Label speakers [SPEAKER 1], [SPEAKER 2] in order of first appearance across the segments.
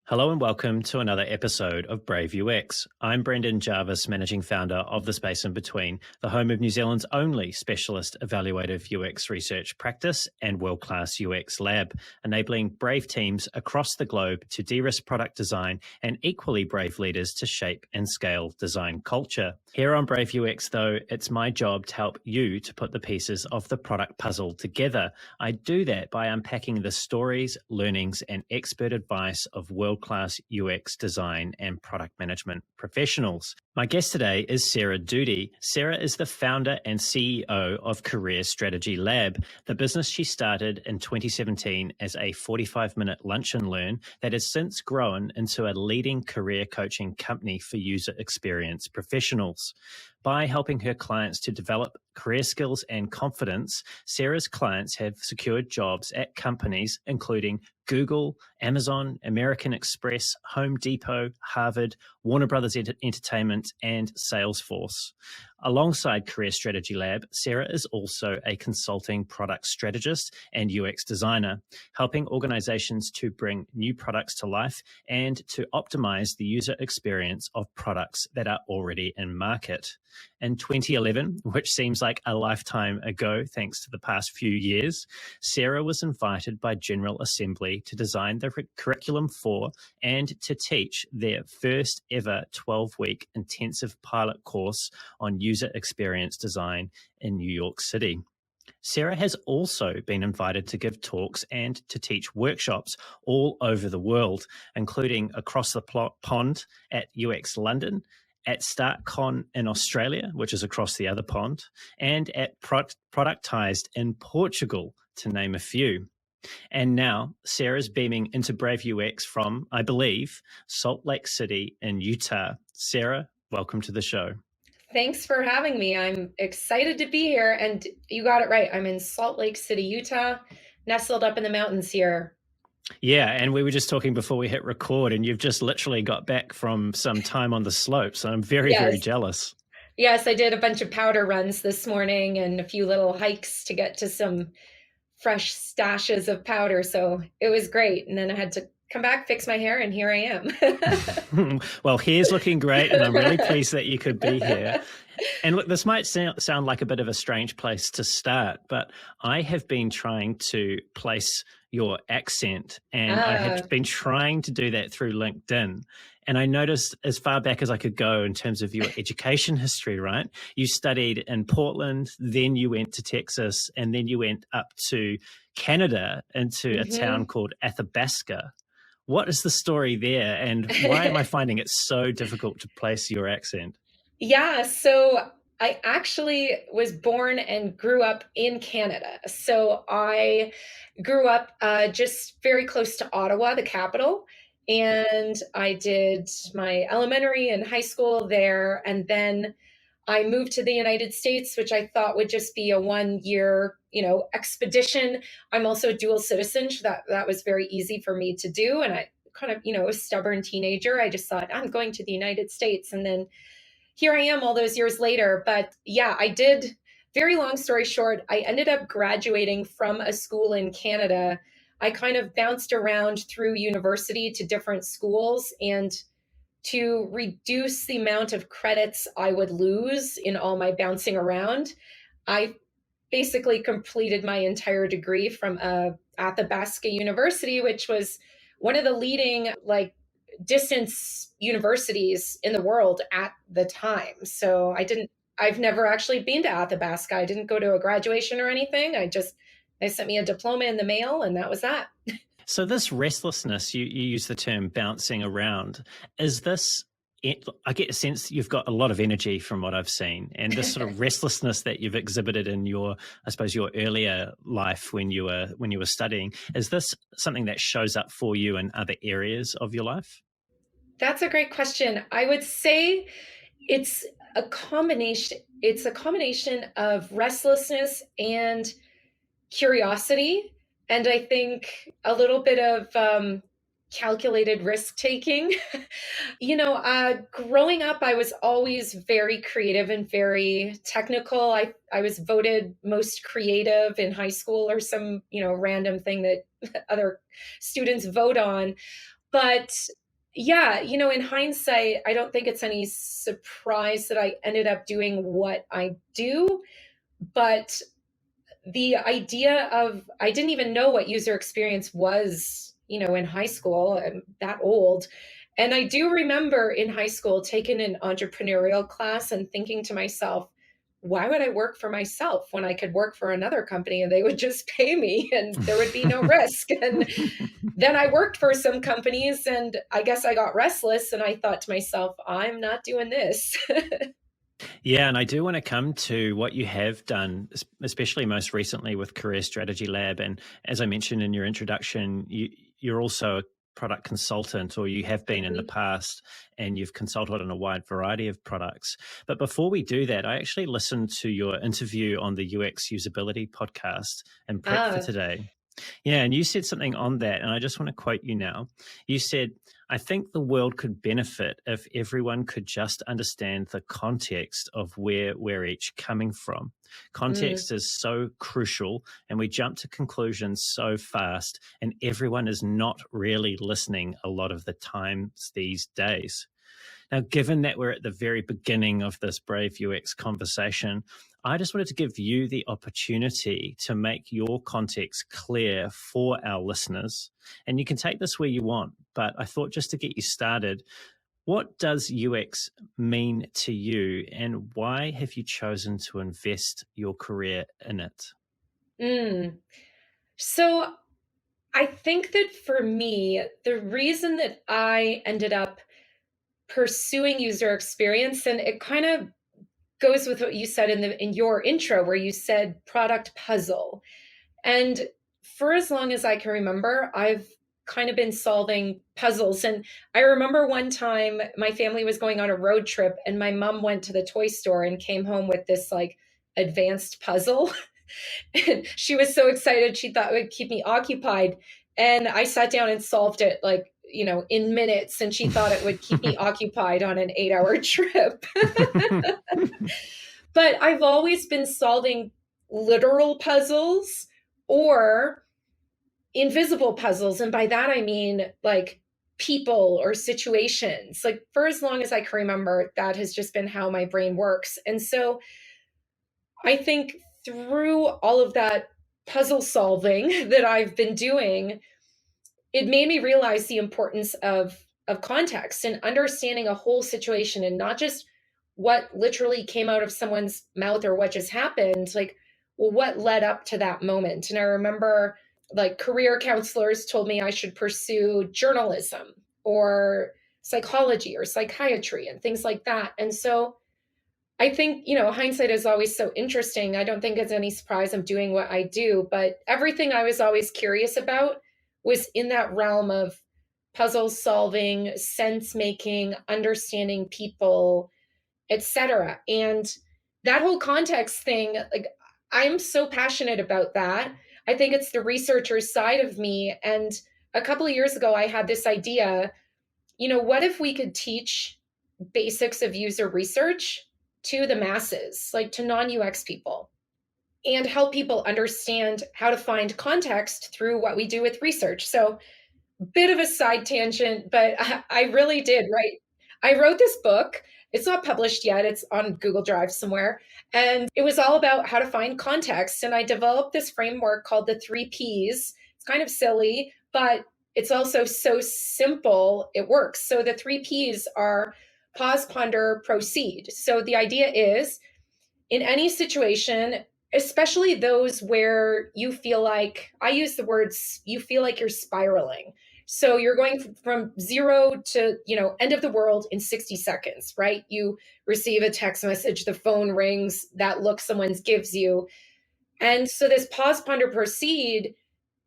[SPEAKER 1] Hello and welcome to another episode of Brave UX. I'm Brendan Jarvis, managing founder of The Space in Between, the home of New Zealand's only specialist evaluative UX research practice and world-class UX lab, enabling brave teams across the globe to de-risk product design and equally brave leaders to shape and scale design culture. Here on Brave UX, though, it's my job to help you to put the pieces of the product puzzle together. I do that by unpacking the stories, learnings, and expert advice of world-class UX design and product management professionals. My guest today is Sarah Doody. Sarah is the founder and CEO of Career Strategy Lab, the business she started in 2017 as a 45-minute lunch and learn that has since grown into a leading career coaching company for user experience professionals. By helping her clients to develop career skills and confidence, Sarah's clients have secured jobs at companies including Google, Amazon, American Express, Home Depot, Harvard, Warner Brothers Entertainment, and Salesforce. Alongside Career Strategy Lab, Sarah is also a consulting product strategist and UX designer, helping organizations to bring new products to life and to optimize the user experience of products that are already in market. In 2011, which seems like a lifetime ago thanks to the past few years, Sarah was invited by General Assembly to design the curriculum for and to teach their first ever 12-week intensive pilot course on user experience design in New York City. Sarah has also been invited to give talks and to teach workshops all over the world, including across the pond at UX London, at StartCon in Australia, which is across the other pond, and at Productized in Portugal, to name a few. And now Sarah's beaming into Brave UX from, I believe, Salt Lake City in Utah. Sarah, welcome to the show.
[SPEAKER 2] Thanks for having me. I'm excited to be here. And you got it right. I'm in Salt Lake City, Utah, nestled up in the mountains here.
[SPEAKER 1] Yeah, and we were just talking before we hit record, and you've just literally got back from some time on the slopes. So I'm very jealous.
[SPEAKER 2] Yes, I did a bunch of powder runs this morning and a few little hikes to get to some fresh stashes of powder. So it was great. And then I had to come back, fix my hair, and here I am.
[SPEAKER 1] Well, hair's looking great, and I'm really pleased that you could be here. And look, this might sound like a bit of a strange place to start, but I have been trying to place your accent, and I have been trying to do that through LinkedIn. And I noticed as far back as I could go in terms of your education history, right? You studied in Portland, then you went to Texas, and then you went up to Canada into a town called Athabasca. What is the story there, and why am I finding it so difficult to place your accent?
[SPEAKER 2] Yeah, so I actually was born and grew up in Canada. So I grew up just very close to Ottawa, the capital, and I did my elementary and high school there. And then I moved to the United States, which I thought would just be a 1 year, expedition. I'm also a dual citizen, so that was very easy for me to do. And I kind of, a stubborn teenager. I just thought, I'm going to the United States. And then here I am all those years later. But yeah, I did, very long story short, I ended up graduating from a school in Canada. I kind of bounced around through university to different schools, and to reduce the amount of credits I would lose in all my bouncing around, I basically completed my entire degree from Athabasca University, which was one of the leading distance universities in the world at the time. So I've never actually been to Athabasca. I didn't go to a graduation or anything. They sent me a diploma in the mail, and that was that.
[SPEAKER 1] So this restlessness, you use the term bouncing around. Is this, I get a sense you've got a lot of energy from what I've seen, and this sort of restlessness that you've exhibited in your earlier life when you were studying, is this something that shows up for you in other areas of your life?
[SPEAKER 2] That's a great question. I would say it's a combination. It's a combination of restlessness and curiosity, and I think a little bit of calculated risk taking. Growing up, I was always very creative and very technical. I was voted most creative in high school or some, random thing that other students vote on. But yeah, in hindsight, I don't think it's any surprise that I ended up doing what I do. But the idea of, I didn't even know what user experience was, in high school. I'm that old. And I do remember in high school taking an entrepreneurial class and thinking to myself, why would I work for myself when I could work for another company and they would just pay me and there would be no risk? And then I worked for some companies and I guess I got restless and I thought to myself, I'm not doing this.
[SPEAKER 1] Yeah, and I do want to come to what you have done, especially most recently with Career Strategy Lab. And as I mentioned in your introduction, you're also a product consultant, or you have been in the past, and you've consulted on a wide variety of products. But before we do that, I actually listened to your interview on the UX Usability podcast and prep for today. Yeah, and you said something on that, and I just want to quote you now. You said, I think the world could benefit if everyone could just understand the context of where we're each coming from. Context is so crucial, and we jump to conclusions so fast, and everyone is not really listening a lot of the times these days. Now, given that we're at the very beginning of this Brave UX conversation, I just wanted to give you the opportunity to make your context clear for our listeners. And you can take this where you want, but I thought just to get you started, what does UX mean to you, and why have you chosen to invest your career in it?
[SPEAKER 2] So I think that for me, the reason that I ended up pursuing user experience, and it kind of goes with what you said in your intro, where you said product puzzle. And for as long as I can remember, I've kind of been solving puzzles. And I remember one time my family was going on a road trip and my mom went to the toy store and came home with this like advanced puzzle. And she was so excited, she thought it would keep me occupied. And I sat down and solved it like, in minutes. And she thought it would keep me occupied on an 8-hour trip. But I've always been solving literal puzzles or invisible puzzles. And by that, I mean like people or situations. Like for as long as I can remember, that has just been how my brain works. And so I think through all of that puzzle solving that I've been doing, it made me realize the importance of context and understanding a whole situation, and not just what literally came out of someone's mouth or what just happened, like, well, what led up to that moment. And I remember like career counselors told me I should pursue journalism or psychology or psychiatry and things like that. And so I think, hindsight is always so interesting. I don't think it's any surprise I'm doing what I do, but everything I was always curious about was in that realm of puzzle solving, sense making, understanding people, etc. And that whole context thing, like I'm so passionate about that. I think it's the researcher side of me. And a couple of years ago, I had this idea, what if we could teach basics of user research to the masses, like to non-UX people, and help people understand how to find context through what we do with research. So, bit of a side tangent, but I really did, right? I wrote this book. It's not published yet. It's on Google Drive somewhere. And it was all about how to find context. And I developed this framework called the 3 Ps. It's kind of silly, but it's also so simple, it works. So the 3 Ps are pause, ponder, proceed. So the idea is in any situation, especially those where you feel like, I use the words, you feel like you're spiraling. So you're going from zero to, end of the world in 60 seconds, right? You receive a text message, the phone rings, that look someone gives you. And so this pause, ponder, proceed,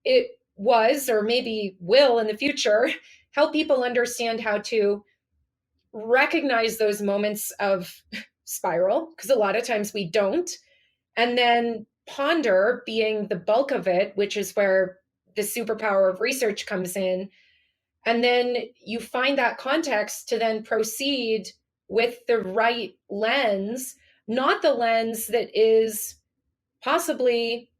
[SPEAKER 2] it was, or maybe will in the future, help people understand how to recognize those moments of spiral, because a lot of times we don't. And then ponder being the bulk of it, which is where the superpower of research comes in. And then you find that context to then proceed with the right lens, not the lens that is possibly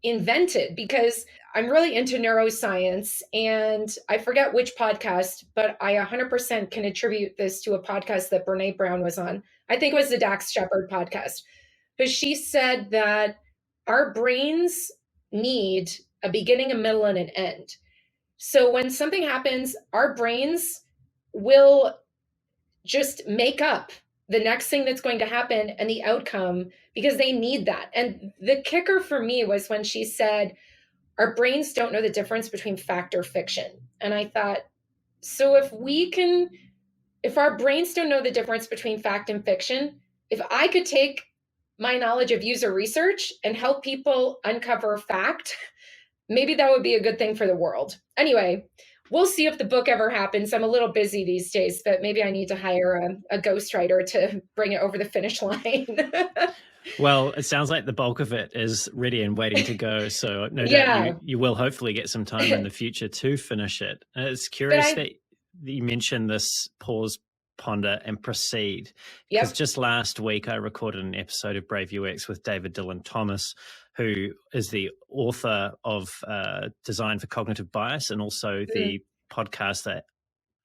[SPEAKER 2] invented. Because I'm really into neuroscience, and I forget which podcast, but I 100% can attribute this to a podcast that Brene Brown was on. I think it was the Dax Shepard podcast. But she said that our brains need a beginning, a middle, and an end. So when something happens, our brains will just make up the next thing that's going to happen and the outcome because they need that. And the kicker for me was when she said, our brains don't know the difference between fact or fiction. And I thought, so if our brains don't know the difference between fact and fiction, if I could take my knowledge of user research and help people uncover fact, maybe that would be a good thing for the world. Anyway, we'll see if the book ever happens. I'm a little busy these days, but maybe I need to hire a ghostwriter to bring it over the finish line.
[SPEAKER 1] Well, it sounds like the bulk of it is ready and waiting to go. So no
[SPEAKER 2] Yeah.
[SPEAKER 1] doubt you will hopefully get some time in the future to finish it. It's curious that you mentioned this pause, ponder, and proceed. Because just last week I recorded an episode of Brave UX with David Dylan Thomas, who is the author of Design for Cognitive Bias and also the podcast that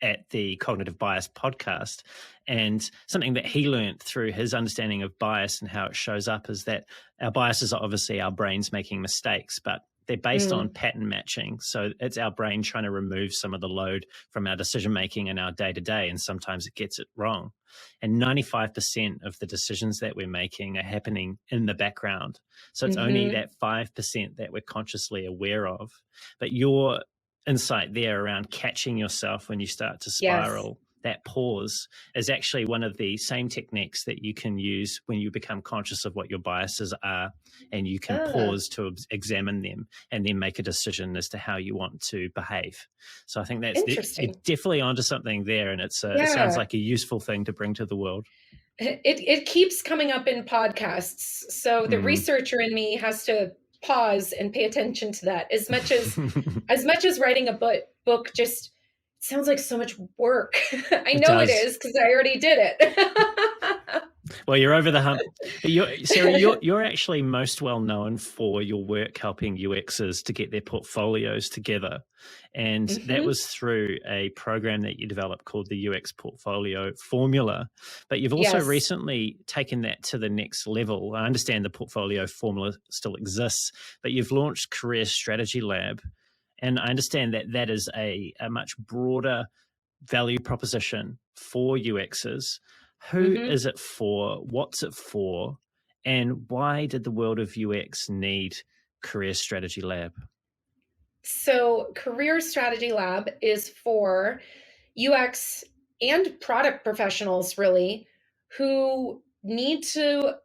[SPEAKER 1] at the Cognitive Bias podcast. And something that he learned through his understanding of bias and how it shows up is that our biases are obviously our brains making mistakes, but they're based on pattern matching. So it's our brain trying to remove some of the load from our decision making in our day to day, and sometimes it gets it wrong. And 95% of the decisions that we're making are happening in the background. So it's only that 5% that we're consciously aware of. But your insight there around catching yourself when you start to spiral, that pause is actually one of the same techniques that you can use when you become conscious of what your biases are, and you can pause to examine them and then make a decision as to how you want to behave. So I think that's you're definitely onto something there, and it sounds like a useful thing to bring to the world.
[SPEAKER 2] It keeps coming up in podcasts. So the researcher in me has to pause and pay attention to that. As much as writing a book just sounds like so much work. I know it is because I already did it.
[SPEAKER 1] Well, you're over the hump. Sarah, you're actually most well known for your work helping UXers to get their portfolios together. And that was through a program that you developed called the UX Portfolio Formula. But you've also recently taken that to the next level. I understand the portfolio formula still exists, but you've launched Career Strategy Lab. And I understand that that is a much broader value proposition for UXers. Who is it for? What's it for? And why did the world of UX need Career Strategy Lab?
[SPEAKER 2] So Career Strategy Lab is for UX and product professionals, really, who need to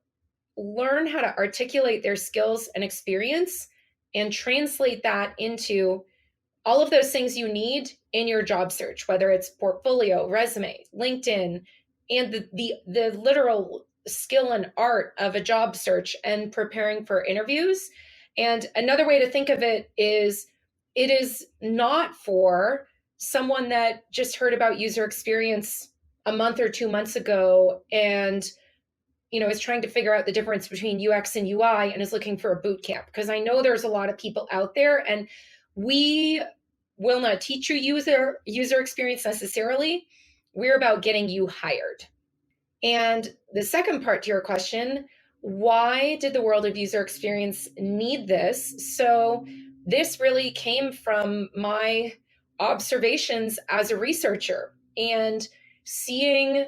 [SPEAKER 2] learn how to articulate their skills and experience and translate that into all of those things you need in your job search, whether it's portfolio, resume, LinkedIn, and the literal skill and art of a job search and preparing for interviews. And another way to think of it is not for someone that just heard about user experience a month or 2 months ago and is trying to figure out the difference between UX and UI and is looking for a boot camp. Because I know there's a lot of people out there, and we will not teach you user experience necessarily. We're about getting you hired. And the second part to your question, why did the world of user experience need this? So this really came from my observations as a researcher and seeing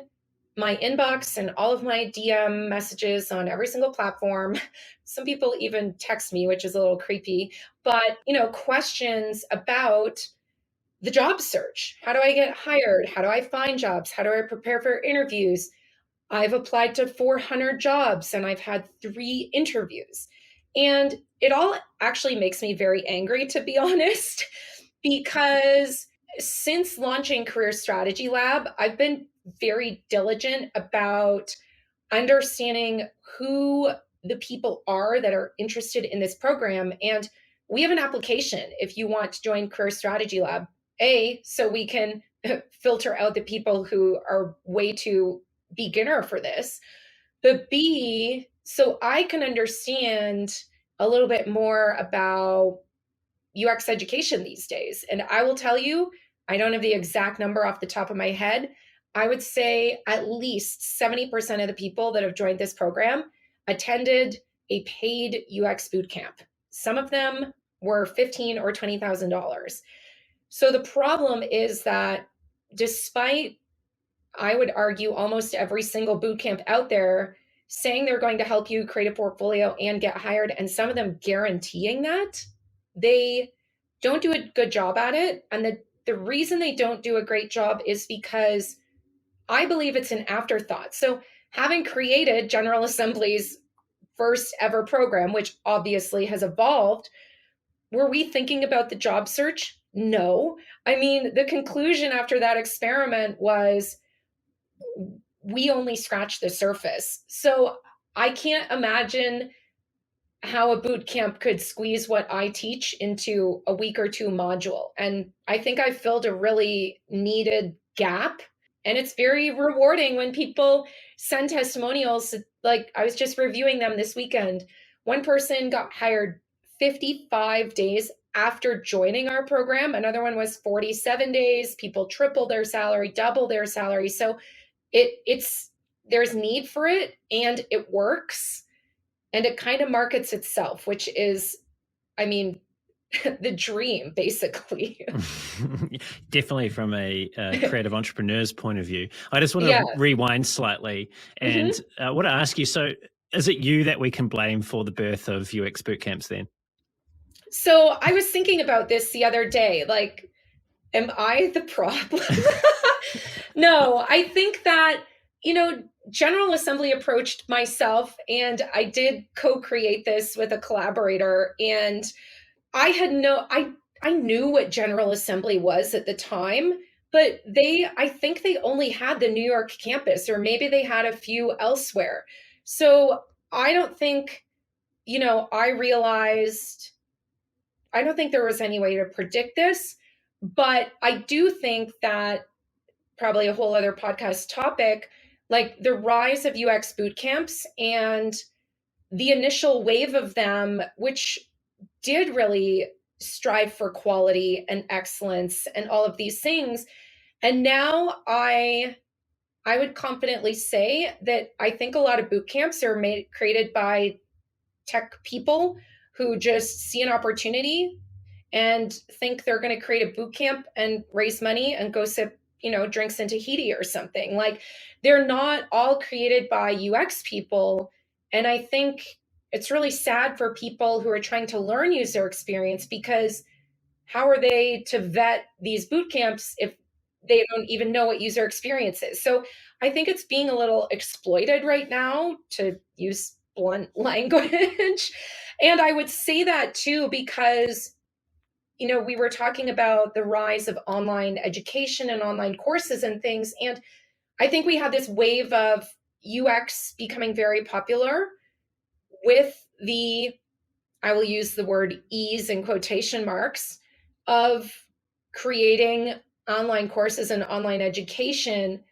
[SPEAKER 2] my inbox and all of my DM messages on every single platform. Some people even text me, which is a little creepy, but questions about the job search. How do I get hired? How do I find jobs? How do I prepare for interviews? I've applied to 400 jobs and I've had 3 interviews. And it all actually makes me very angry, to be honest, because since launching Career Strategy Lab, I've been very diligent about understanding who the people are that are interested in this program. And we have an application if you want to join Career Strategy Lab. So we can filter out the people who are way too beginner for this, but B, so I can understand a little bit more about UX education these days. And I will tell you, I don't have the exact number off the top of my head. I would say at least 70% of the people that have joined this program attended a paid UX boot camp. Some of them were $15,000 or $20,000. So the problem is that despite, I would argue, almost every single boot camp out there saying they're going to help you create a portfolio and get hired, and some of them guaranteeing that, they don't do a good job at it. And the reason they don't do a great job is because I believe it's an afterthought. So having created General Assembly's first ever program, which obviously has evolved, were we thinking about the job search? No. I mean, the conclusion after that experiment was we only scratched the surface. So I can't imagine how a boot camp could squeeze what I teach into a week or two module. And I think I filled a really needed gap. And it's very rewarding when people send testimonials. Like, I was just reviewing them this weekend. One person got hired 55 days after joining our program. Another one was 47 days. People triple their salary, double their salary. So it's there's need for it, and it works, and it kind of markets itself, which is, I mean, the dream, basically.
[SPEAKER 1] Definitely from a creative entrepreneur's point of view. I just want to
[SPEAKER 2] Yeah.
[SPEAKER 1] rewind slightly and I want to ask you, so is it you that we can blame for the birth of UX bootcamps then?
[SPEAKER 2] So I was thinking about this the other day, like, am I the problem? No, I think that, General Assembly approached myself, and I did co-create this with a collaborator, and I knew what General Assembly was at the time, but I think they only had the New York campus, or maybe they had a few elsewhere. So I don't think, I don't think there was any way to predict this, but I do think that, probably a whole other podcast topic, like the rise of UX boot camps and the initial wave of them, which did really strive for quality and excellence and all of these things. And now I would confidently say that I think a lot of boot camps are created by tech people who just see an opportunity and think they're going to create a boot camp and raise money and go sip, drinks in Tahiti or something. Like, they're not all created by UX people. And I think it's really sad for people who are trying to learn user experience, because how are they to vet these boot camps if they don't even know what user experience is? So I think it's being a little exploited right now, to use blunt language. And I would say that too, because we were talking about the rise of online education and online courses and things. And I think we had this wave of UX becoming very popular with I will use the word ease in quotation marks, of creating online courses and online education.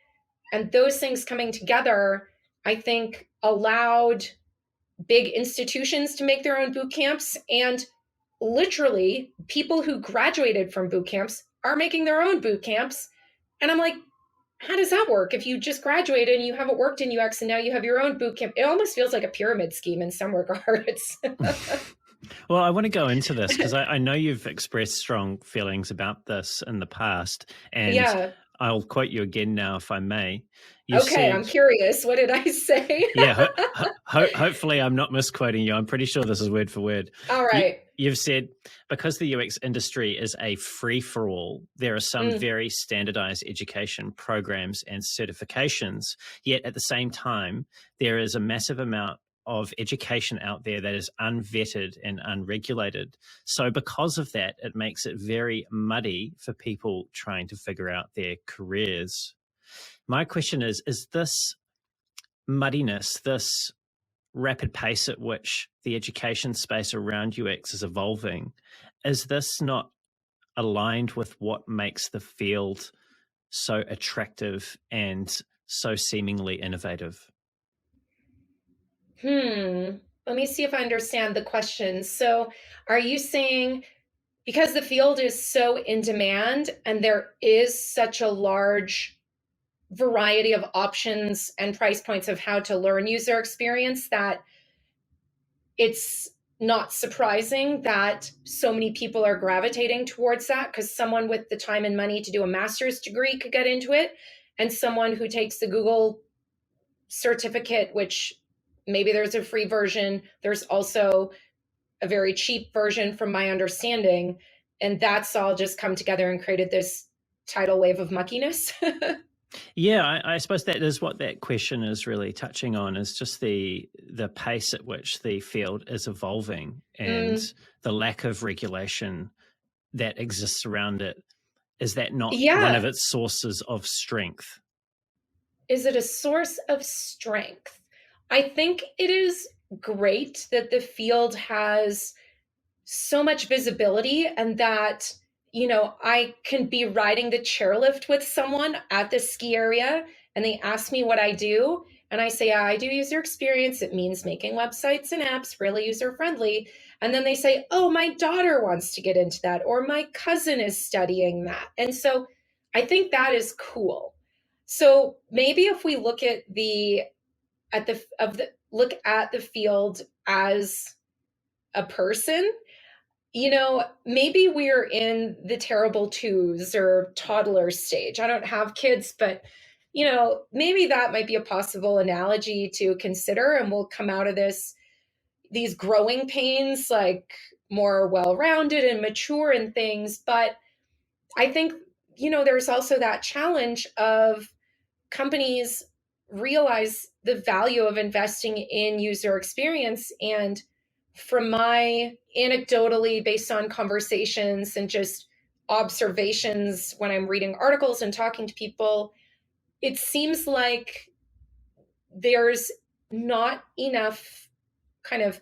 [SPEAKER 2] And those things coming together, I think, allowed big institutions to make their own boot camps, and literally people who graduated from boot camps are making their own boot camps. And I'm like, how does that work? If you just graduated and you haven't worked in UX and now you have your own boot camp, it almost feels like a pyramid scheme in some regards.
[SPEAKER 1] Well, I want to go into this because I know you've expressed strong feelings about this in the past, and
[SPEAKER 2] Yeah.
[SPEAKER 1] I'll quote you again now, if I may.
[SPEAKER 2] Okay, I'm curious. What did I say?
[SPEAKER 1] Yeah, hopefully I'm not misquoting you. I'm pretty sure this is word for word.
[SPEAKER 2] All right.
[SPEAKER 1] You've said, because the UX industry is a free-for-all, there are some very standardized education programs and certifications, yet at the same time, there is a massive amount of education out there that is unvetted and unregulated. So because of that, it makes it very muddy for people trying to figure out their careers. My question is this muddiness, this rapid pace at which the education space around UX is evolving, is this not aligned with what makes the field so attractive and so seemingly innovative?
[SPEAKER 2] Let me see if I understand the question. So are you saying because the field is so in demand and there is such a large variety of options and price points of how to learn user experience, that it's not surprising that so many people are gravitating towards that, because someone with the time and money to do a master's degree could get into it, and someone who takes the Google certificate, which maybe there's a free version, there's also a very cheap version from my understanding, and that's all just come together and created this tidal wave of muckiness.
[SPEAKER 1] Yeah, I suppose that is what that question is really touching on, is just the pace at which the field is evolving and the lack of regulation that exists around it. Is that not one of its sources of strength?
[SPEAKER 2] Is it a source of strength? I think it is great that the field has so much visibility, and that, I can be riding the chairlift with someone at the ski area and they ask me what I do. And I say, I do user experience. It means making websites and apps really user friendly. And then they say, oh, my daughter wants to get into that, or my cousin is studying that. And so I think that is cool. So maybe if we look at look at the field as a person, maybe we're in the terrible twos or toddler stage. I don't have kids, but maybe that might be a possible analogy to consider, and we'll come out of these growing pains like more well-rounded and mature and things. But I think, there's also that challenge of companies realize the value of investing in user experience. And from my anecdotally based on conversations and just observations when I'm reading articles and talking to people, it seems like there's not enough kind of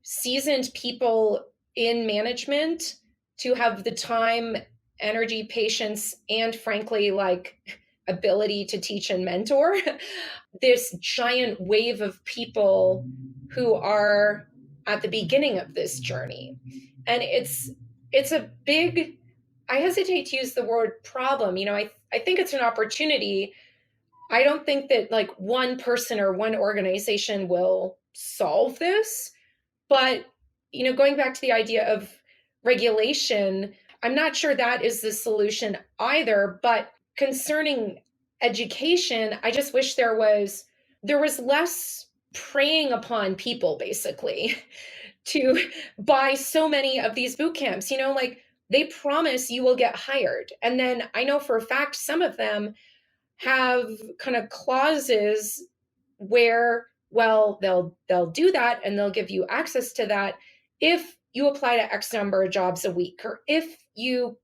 [SPEAKER 2] seasoned people in management to have the time, energy, patience, and frankly, like ability to teach and mentor this giant wave of people who are at the beginning of this journey. And it's a big, I hesitate to use the word problem. I think it's an opportunity. I don't think that like one person or one organization will solve this, but going back to the idea of regulation, I'm not sure that is the solution either. But concerning education, I just wish there was less preying upon people, basically, to buy so many of these boot camps. Like they promise you will get hired, and then I know for a fact some of them have kind of clauses where, well, they'll do that and they'll give you access to that if you apply to X number of jobs a week, or if you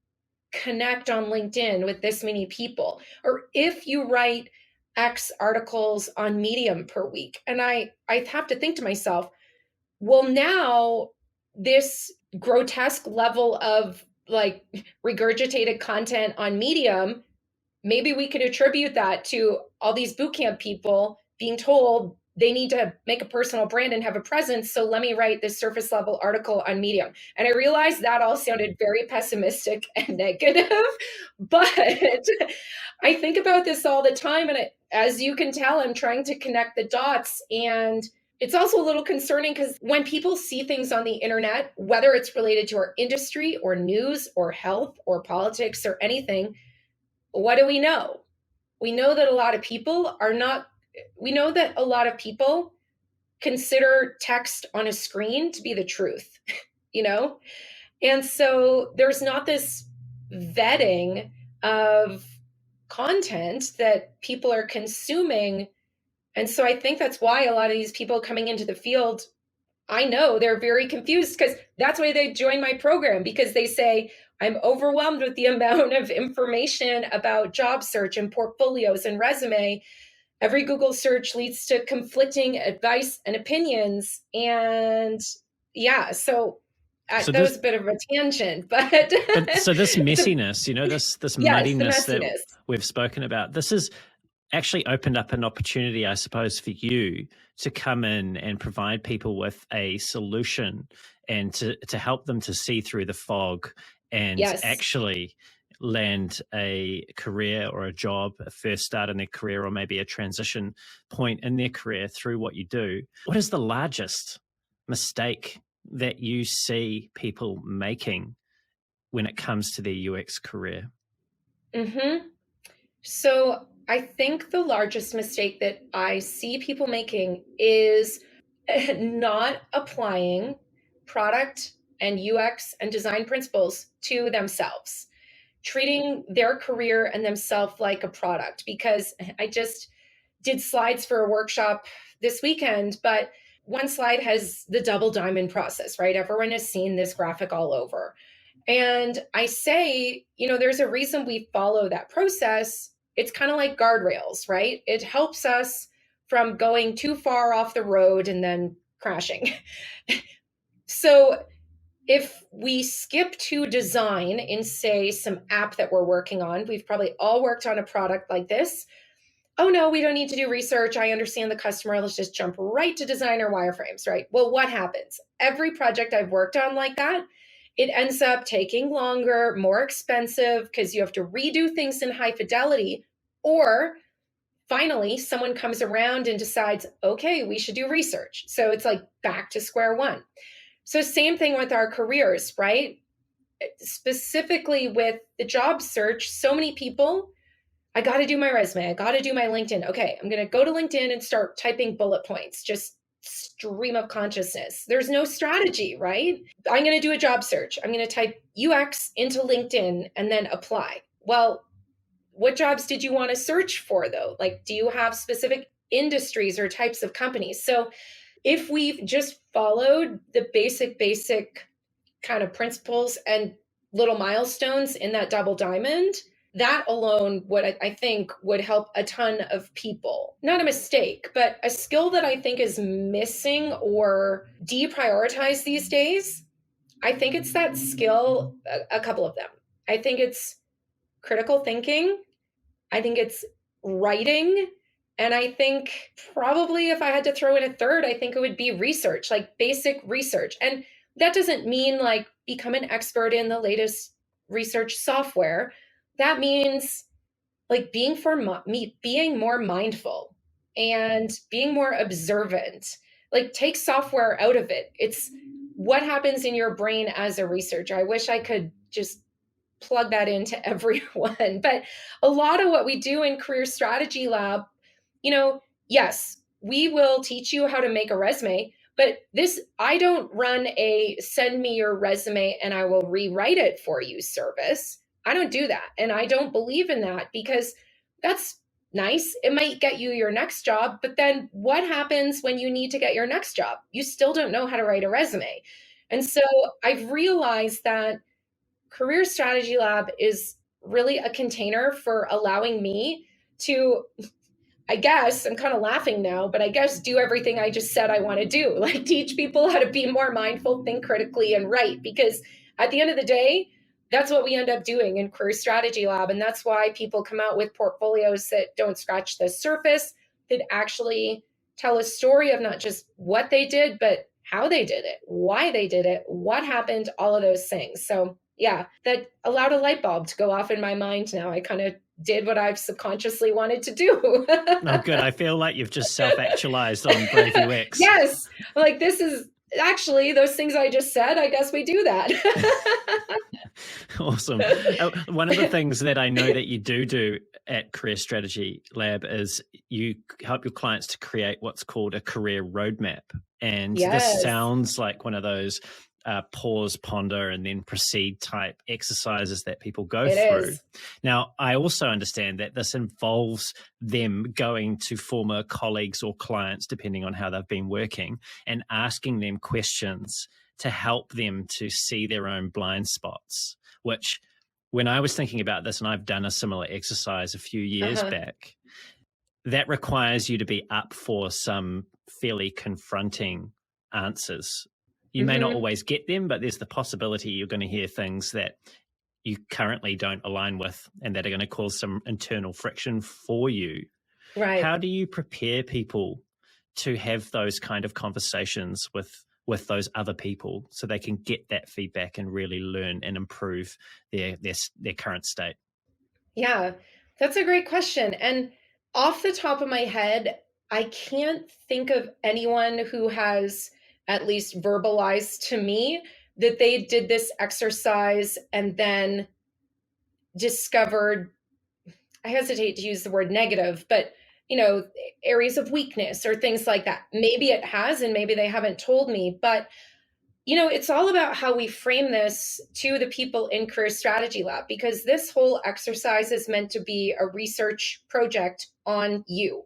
[SPEAKER 2] connect on LinkedIn with this many people, or if you write X articles on Medium per week. And I have to think to myself, well, now this grotesque level of like regurgitated content on Medium, maybe we could attribute that to all these bootcamp people being told they need to make a personal brand and have a presence. So let me write this surface level article on Medium. And I realized that all sounded very pessimistic and negative, but I think about this all the time. And as you can tell, I'm trying to connect the dots. And it's also a little concerning because when people see things on the internet, whether it's related to our industry or news or health or politics or anything, what do we know? We know that a lot of people consider text on a screen to be the truth, And so there's not this vetting of content that people are consuming. And so I think that's why a lot of these people coming into the field, I know they're very confused, because that's why they join my program, because they say, I'm overwhelmed with the amount of information about job search and portfolios and resume. Every Google search leads to conflicting advice and opinions. And yeah, so that was a bit of a tangent, but
[SPEAKER 1] so this messiness, this muddiness that we've spoken about, this has actually opened up an opportunity, I suppose, for you to come in and provide people with a solution and to help them to see through the fog and
[SPEAKER 2] Yes.
[SPEAKER 1] actually land a career or a job, a first start in their career, or maybe a transition point in their career through what you do. What is the largest mistake that you see people making when it comes to their UX career?
[SPEAKER 2] So I think the largest mistake that I see people making is not applying product and UX and design principles to themselves, treating their career and themselves like a product. Because I just did slides for a workshop this weekend, but one slide has the double diamond process, right? Everyone has seen this graphic all over. And I say, there's a reason we follow that process. It's kind of like guardrails, right? It helps us from going too far off the road and then crashing. So if we skip to design in, say, some app that we're working on, we've probably all worked on a product like this. Oh no, we don't need to do research. I understand the customer. Let's just jump right to designer wireframes, right? Well, what happens? Every project I've worked on like that, it ends up taking longer, more expensive because you have to redo things in high fidelity. Or finally, someone comes around and decides, okay, we should do research. So it's like back to square one. So same thing with our careers, right? Specifically with the job search, so many people, I got to do my resume. I got to do my LinkedIn. Okay, I'm going to go to LinkedIn and start typing bullet points, just stream of consciousness. There's no strategy, right? I'm going to do a job search. I'm going to type UX into LinkedIn and then apply. Well, what jobs did you want to search for though? Like, do you have specific industries or types of companies? So if we've just followed the basic kind of principles and little milestones in that double diamond, that alone would, I think, would help a ton of people. Not a mistake, but a skill that I think is missing or deprioritized these days. I think it's that skill, a couple of them. I think it's critical thinking. I think it's writing. And I think probably if I had to throw in a third, I think it would be research, like basic research. And that doesn't mean like become an expert in the latest research software. That means like being more mindful and being more observant. Like take software out of it. It's what happens in your brain as a researcher. I wish I could just plug that into everyone. But a lot of what we do in Career Strategy Lab, yes, we will teach you how to make a resume, but I don't run a send me your resume and I will rewrite it for you service. I don't do that. And I don't believe in that because that's nice. It might get you your next job, but then what happens when you need to get your next job? You still don't know how to write a resume. And so I've realized that Career Strategy Lab is really a container for allowing me to, I guess, I'm kind of laughing now, but I guess do everything I just said I want to do, like teach people how to be more mindful, think critically, and write. Because at the end of the day, that's what we end up doing in Career Strategy Lab. And that's why people come out with portfolios that don't scratch the surface, that actually tell a story of not just what they did, but how they did it, why they did it, what happened, all of those things. So yeah, that allowed a light bulb to go off in my mind now. I kind of did what I've subconsciously wanted to do.
[SPEAKER 1] Oh, good. I feel like you've just self-actualized on Brave UX.
[SPEAKER 2] Yes. Like this is actually those things I just said. I guess we do that.
[SPEAKER 1] Awesome. One of the things that I know that you do at Career Strategy Lab is you help your clients to create what's called a career roadmap. And This sounds like one of those pause, ponder, and then proceed type exercises that people go through. Now, I also understand that this involves them going to former colleagues or clients, depending on how they've been working, and asking them questions to help them to see their own blind spots, which when I was thinking about this, and I've done a similar exercise a few years back, that requires you to be up for some fairly confronting answers. You may not always get them, but there's the possibility you're going to hear things that you currently don't align with and that are going to cause some internal friction for you.
[SPEAKER 2] Right.
[SPEAKER 1] How do you prepare people to have those kind of conversations with with those other people so they can get that feedback and really learn and improve their current state?
[SPEAKER 2] Yeah, that's a great question. And off the top of my head, I can't think of anyone who has at least verbalized to me that they did this exercise and then discovered, I hesitate to use the word negative, but areas of weakness or things like that. Maybe it has, and maybe they haven't told me, but it's all about how we frame this to the people in Career Strategy Lab, because this whole exercise is meant to be a research project on you.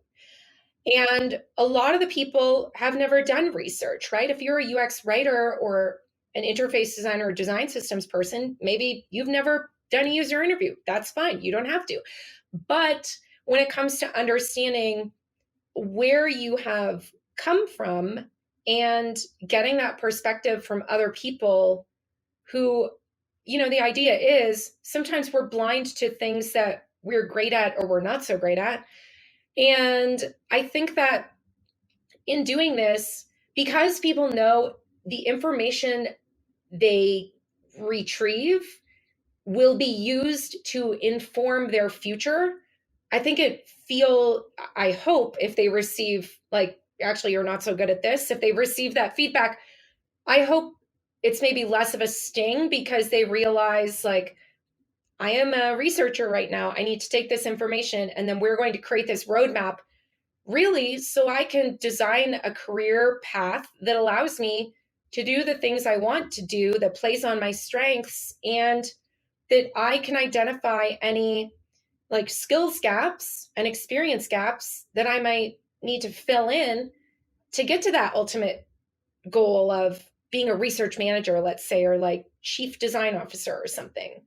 [SPEAKER 2] And a lot of the people have never done research, right? If you're a UX writer or an interface designer or design systems person, maybe you've never done a user interview. That's fine. You don't have to. But when it comes to understanding where you have come from and getting that perspective from other people who, the idea is sometimes we're blind to things that we're great at or we're not so great at. And I think that in doing this, because people know the information they retrieve will be used to inform their future, I hope if they receive, like, actually, you're not so good at this, if they receive that feedback, I hope it's maybe less of a sting because they realize, like, I am a researcher right now. I need to take this information and then we're going to create this roadmap really so I can design a career path that allows me to do the things I want to do, that plays on my strengths, and that I can identify any like skills gaps and experience gaps that I might need to fill in to get to that ultimate goal of being a research manager, let's say, or like chief design officer or something.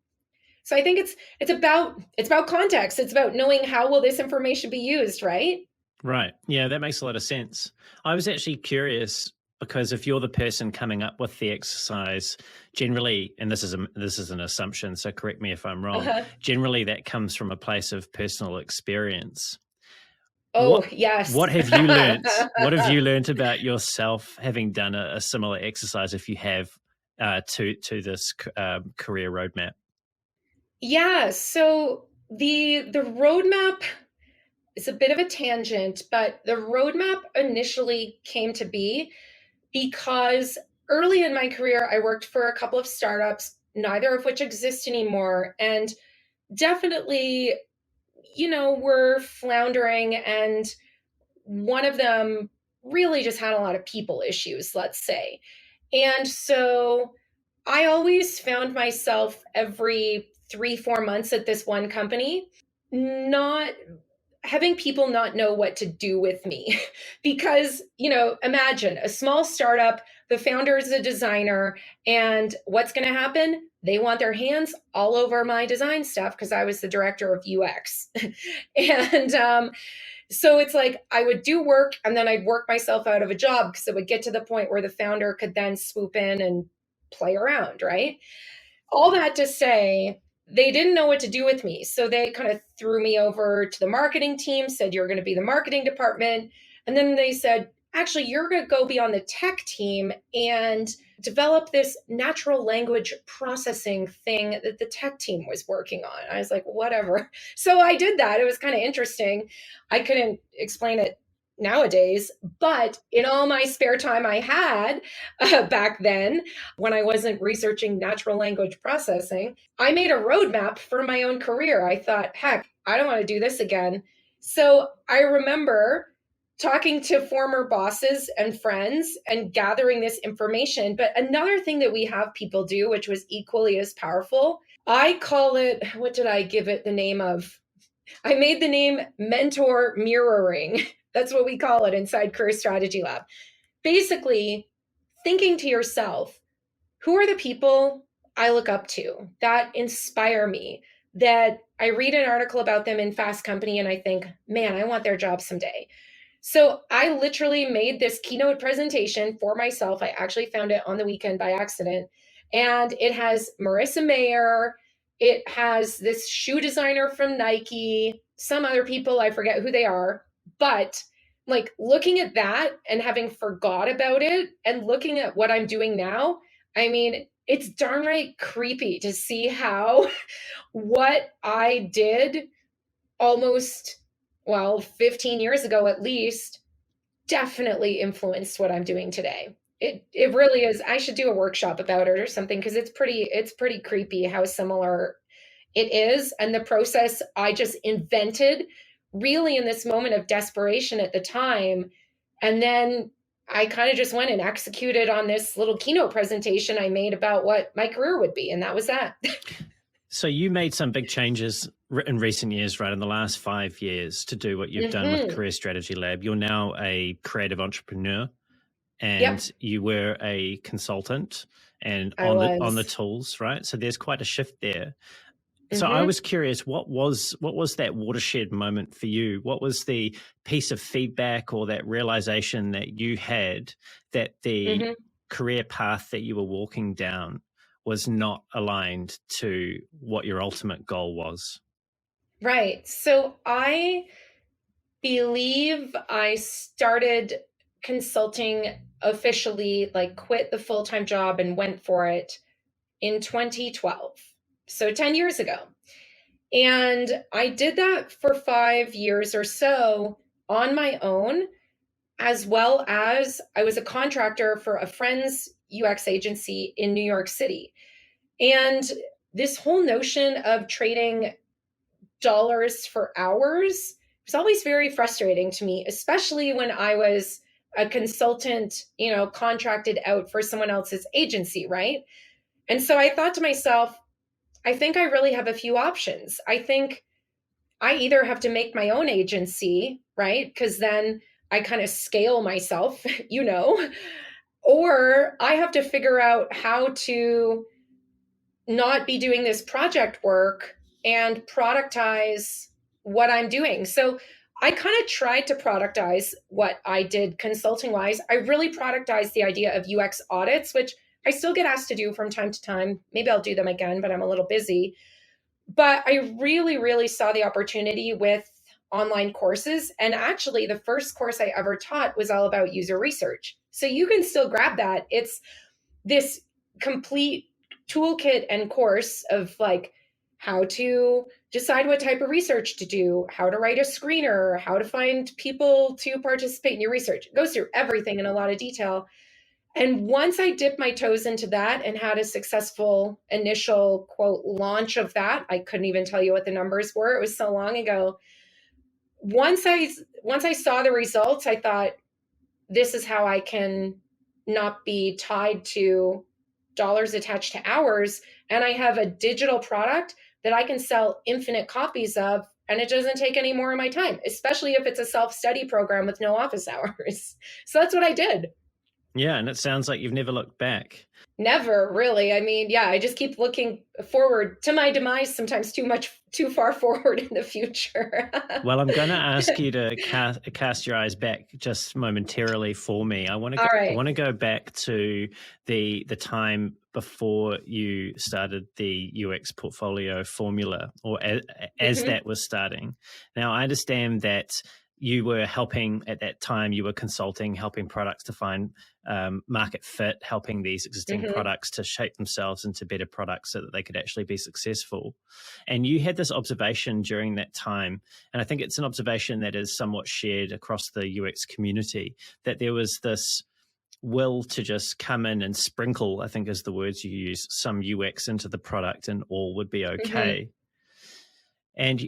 [SPEAKER 2] So I think it's about context. It's about knowing how will this information be used, right?
[SPEAKER 1] Right. Yeah, that makes a lot of sense. I was actually curious because if you're the person coming up with the exercise, generally, and this is an assumption, so correct me if I'm wrong,
[SPEAKER 2] Uh-huh.
[SPEAKER 1] generally that comes from a place of personal experience.
[SPEAKER 2] Oh, yes.
[SPEAKER 1] What have you learned? What have you learned about yourself having done a similar exercise, if you have, to this career roadmap?
[SPEAKER 2] Yeah, so the roadmap is a bit of a tangent, but the roadmap initially came to be because early in my career, I worked for a couple of startups, neither of which exist anymore, and definitely, were floundering. And one of them really just had a lot of people issues, let's say. And so I always found myself every 3, 4 months at this one company, not having people not know what to do with me because imagine a small startup, the founder is a designer, and what's going to happen, they want their hands all over my design stuff because I was the director of UX. And so it's like I would do work and then I'd work myself out of a job because it would get to the point where the founder could then swoop in and play around, right? All that to say, they didn't know what to do with me. So they kind of threw me over to the marketing team, said, you're going to be the marketing department. And then they said, actually, you're going to go be on the tech team and develop this natural language processing thing that the tech team was working on. I was like, whatever. So I did that. It was kind of interesting. I couldn't explain it nowadays, but in all my spare time I had back then, when I wasn't researching natural language processing, I made a roadmap for my own career. I thought, heck, I don't want to do this again. So I remember talking to former bosses and friends and gathering this information. But another thing that we have people do, which was equally as powerful, I call it, what did I give it the name of? I made the name mentor mirroring. That's what we call it inside Career Strategy Lab. Basically, thinking to yourself, who are the people I look up to that inspire me, that I read an article about them in Fast Company and I think, man, I want their job someday. So I literally made this keynote presentation for myself. I actually found it on the weekend by accident. And it has Marissa Mayer, it has this shoe designer from Nike, some other people, I forget who they are, but like looking at that and having forgot about it and looking at what I'm doing now, I mean, it's darn right creepy to see how what I did almost, well, 15 years ago at least, definitely influenced what I'm doing today. It really is. I should do a workshop about it or something because it's pretty creepy how similar it is, and the process I just invented really in this moment of desperation at the time. And then I kind of just went and executed on this little keynote presentation I made about what my career would be. And that was that.
[SPEAKER 1] So you made some big changes in recent years, right? In the last 5 years to do what you've done with Career Strategy Lab. You're now a creative entrepreneur, and you were a consultant and on the tools, right? So there's quite a shift there. So I was curious, what was that watershed moment for you? What was the piece of feedback or that realization that you had that the career path that you were walking down was not aligned to what your ultimate goal was?
[SPEAKER 2] Right. So I believe I started consulting officially, like quit the full-time job and went for it in 2012. So 10 years ago. And I did that for 5 years or so on my own, as well as I was a contractor for a friend's UX agency in New York City. And this whole notion of trading dollars for hours was always very frustrating to me, especially when I was a consultant, contracted out for someone else's agency, right? And so I thought to myself, I think I really have a few options. I think I either have to make my own agency, right? Because then I kind of scale myself, or I have to figure out how to not be doing this project work and productize what I'm doing. So I kind of tried to productize what I did consulting wise. I really productized the idea of UX audits, which I still get asked to do from time to time. Maybe I'll do them again, but I'm a little busy. But I really, really saw the opportunity with online courses. And actually, the first course I ever taught was all about user research. So you can still grab that. It's this complete toolkit and course of like how to decide what type of research to do, how to write a screener, how to find people to participate in your research. It goes through everything in a lot of detail. And once I dipped my toes into that and had a successful initial quote launch of that, I couldn't even tell you what the numbers were. It was so long ago. Once I saw the results, I thought, this is how I can not be tied to dollars attached to hours. And I have a digital product that I can sell infinite copies of, and it doesn't take any more of my time, especially if it's a self-study program with no office hours. So that's what I did.
[SPEAKER 1] Yeah, and it sounds like you've never looked back.
[SPEAKER 2] Never really. I mean, yeah, I just keep looking forward to my demise, sometimes too far forward in the future.
[SPEAKER 1] Well, I'm going to ask you to cast your eyes back just momentarily for me. I want to go back to the time before you started the UX portfolio formula, or as that was starting. Now, I understand that you were helping at that time, you were consulting, helping products to find market fit, helping these existing products to shape themselves into better products so that they could actually be successful. And you had this observation during that time, and I think it's an observation that is somewhat shared across the UX community, that there was this will to just come in and sprinkle, I think is the words you use, some UX into the product and all would be okay. And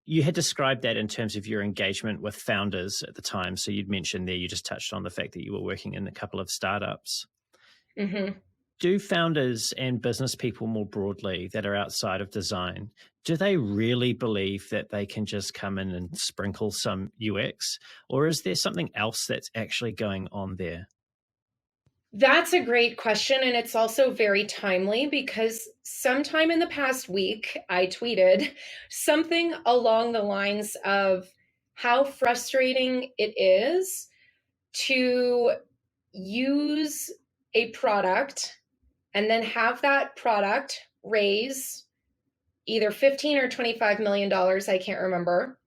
[SPEAKER 1] you had described that in terms of your engagement with founders at the time. So you'd mentioned there, you just touched on the fact that you were working in a couple of startups. Do founders and business people more broadly that are outside of design, do they really believe that they can just come in and sprinkle some UX? Or is there something else that's actually going on there?
[SPEAKER 2] That's a great question. And it's also very timely because sometime in the past week, I tweeted something along the lines of how frustrating it is to use a product and then have that product raise either 15 or $25 million, I can't remember,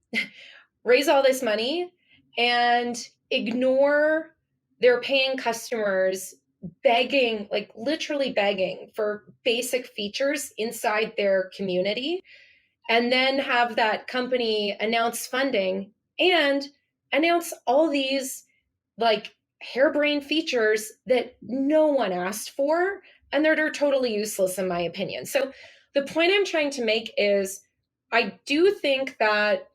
[SPEAKER 2] raise all this money and ignore their paying customers begging, like literally begging for basic features inside their community, and then have that company announce funding and announce all these like harebrained features that no one asked for and that are totally useless in my opinion. So the point I'm trying to make is I do think that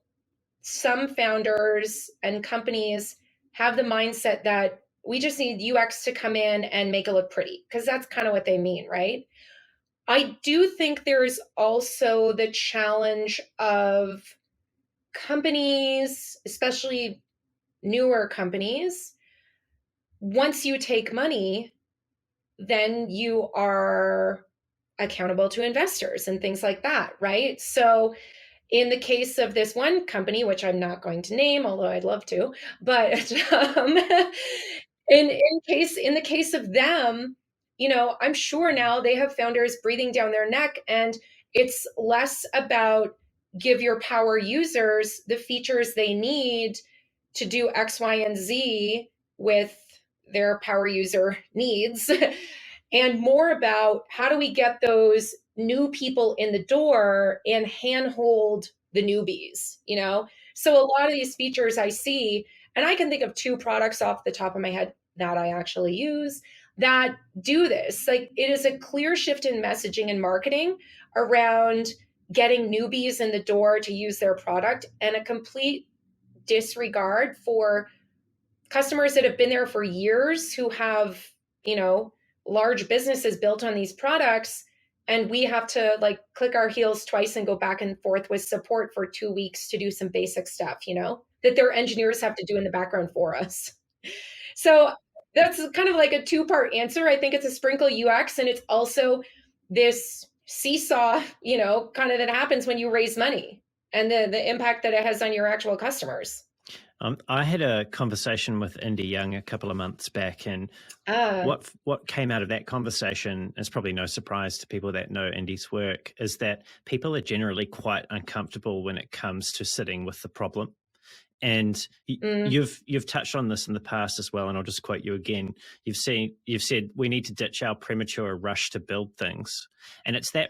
[SPEAKER 2] some founders and companies have the mindset that we just need UX to come in and make it look pretty, because that's kind of what they mean, right? I do think there's also the challenge of companies, especially newer companies, once you take money, then you are accountable to investors and things like that, right? So in the case of this one company, which I'm not going to name, although I'd love to, but in the case of them, I'm sure now they have founders breathing down their neck, and it's less about give your power users the features they need to do X, Y, and Z with their power user needs, and more about how do we get those new people in the door and handhold the newbies. So a lot of these features I see, and I can think of 2 products off the top of my head that I actually use that do this. Like, it is a clear shift in messaging and marketing around getting newbies in the door to use their product, and a complete disregard for customers that have been there for years who have, large businesses built on these products. And we have to like click our heels twice and go back and forth with support for 2 weeks to do some basic stuff, that their engineers have to do in the background for us. So that's kind of like a 2-part answer. I think it's a sprinkle UX, and it's also this seesaw, kind of that happens when you raise money, and the impact that it has on your actual customers.
[SPEAKER 1] I had a conversation with Indy Young a couple of months back, and what came out of that conversation is probably no surprise to people that know Indy's work, is that people are generally quite uncomfortable when it comes to sitting with the problem. And you've touched on this in the past as well, and I'll just quote you again. You've said we need to ditch our premature rush to build things, and it's that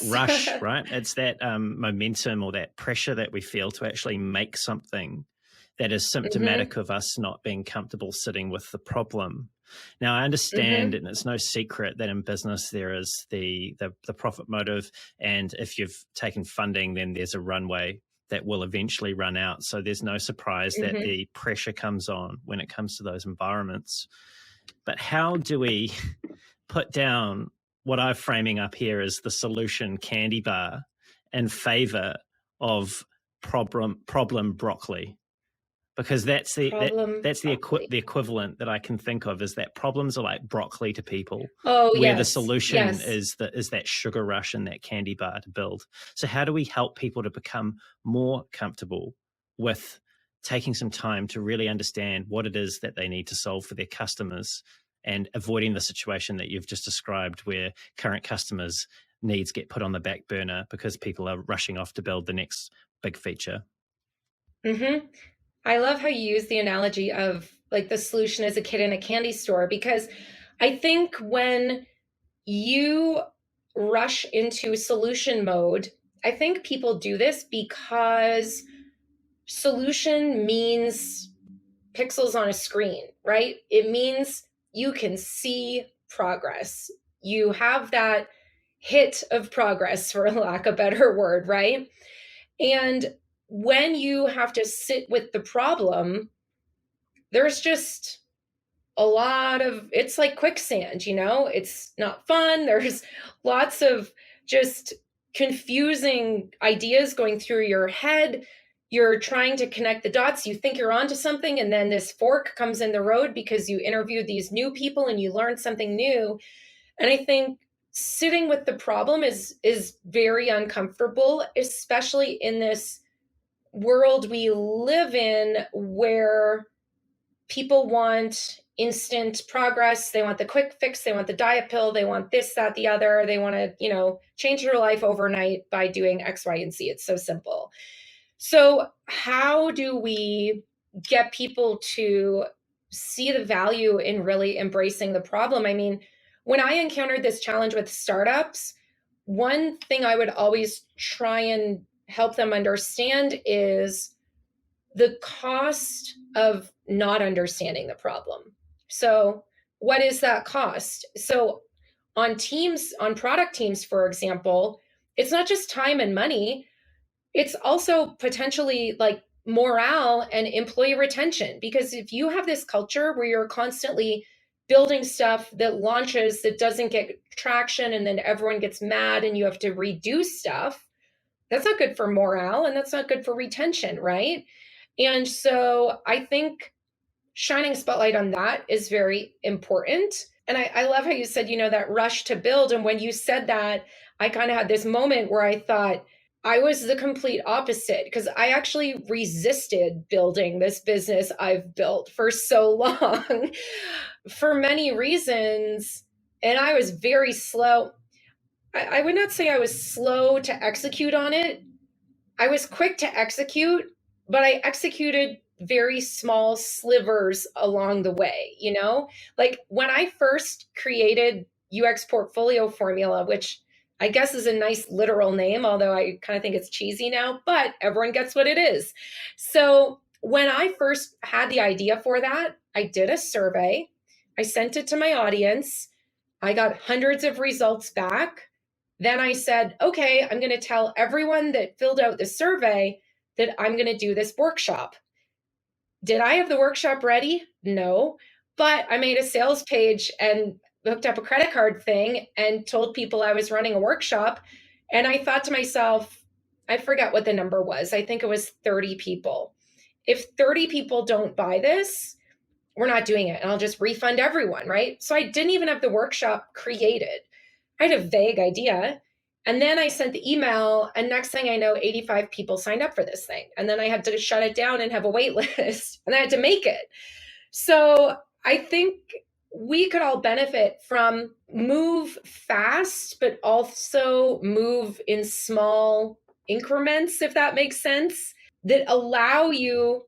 [SPEAKER 1] rush, right? It's that momentum or that pressure that we feel to actually make something that is symptomatic of us not being comfortable sitting with the problem. Now, I understand, and it's no secret that in business there is the profit motive, and if you've taken funding, then there's a runway that will eventually run out. So there's no surprise that the pressure comes on when it comes to those environments. But how do we put down what I'm framing up here as the solution candy bar in favor of problem broccoli? Because that's the equivalent that I can think of, is that problems are like broccoli to people, where the solution is that sugar rush and that candy bar to build. So how do we help people to become more comfortable with taking some time to really understand what it is that they need to solve for their customers, and avoiding the situation that you've just described, where current customers' needs get put on the back burner because people are rushing off to build the next big feature?
[SPEAKER 2] I love how you use the analogy of like the solution as a kid in a candy store, because I think when you rush into solution mode, I think people do this because solution means pixels on a screen, right? It means you can see progress. You have that hit of progress, for lack of a better word, right? And when you have to sit with the problem, there's just it's like quicksand, it's not fun. There's lots of just confusing ideas going through your head. You're trying to connect the dots. You think you're onto something, and then this fork comes in the road because you interviewed these new people and you learned something new. And I think sitting with the problem is very uncomfortable, especially in this world we live in, where people want instant progress. They want the quick fix. They want the diet pill. They want this, that, the other. They want to, change their life overnight by doing X, Y, and Z. It's so simple. So how do we get people to see the value in really embracing the problem. I mean, when I encountered this challenge with startups, one thing I would always try and help them understand is the cost of not understanding the problem. So, what is that cost? So, on teams, on product teams, for example, it's not just time and money, it's also potentially like morale and employee retention. Because if you have this culture where you're constantly building stuff that launches that doesn't get traction and then everyone gets mad and you have to redo stuff, that's not good for morale and that's not good for retention, right? And so I think shining a spotlight on that is very important. And I love how you said, that rush to build. And when you said that, I kind of had this moment where I thought I was the complete opposite, because I actually resisted building this business I've built for so long for many reasons. And I was very slow. I would not say I was slow to execute on it. I was quick to execute, but I executed very small slivers along the way, Like when I first created UX Portfolio Formula, which I guess is a nice literal name, although I kind of think it's cheesy now, but everyone gets what it is. So when I first had the idea for that, I did a survey. I sent it to my audience. I got hundreds of results back. Then I said, okay, I'm going to tell everyone that filled out the survey that I'm going to do this workshop. Did I have the workshop ready? No, but I made a sales page and hooked up a credit card thing and told people I was running a workshop. And I thought to myself, I forget what the number was. I think it was 30 people. If 30 people don't buy this, we're not doing it. And I'll just refund everyone, right? So I didn't even have the workshop created. I had a vague idea. And then I sent the email, and next thing I know, 85 people signed up for this thing. And then I had to shut it down and have a wait list, and I had to make it. So I think we could all benefit from move fast, but also move in small increments, if that makes sense, that allow you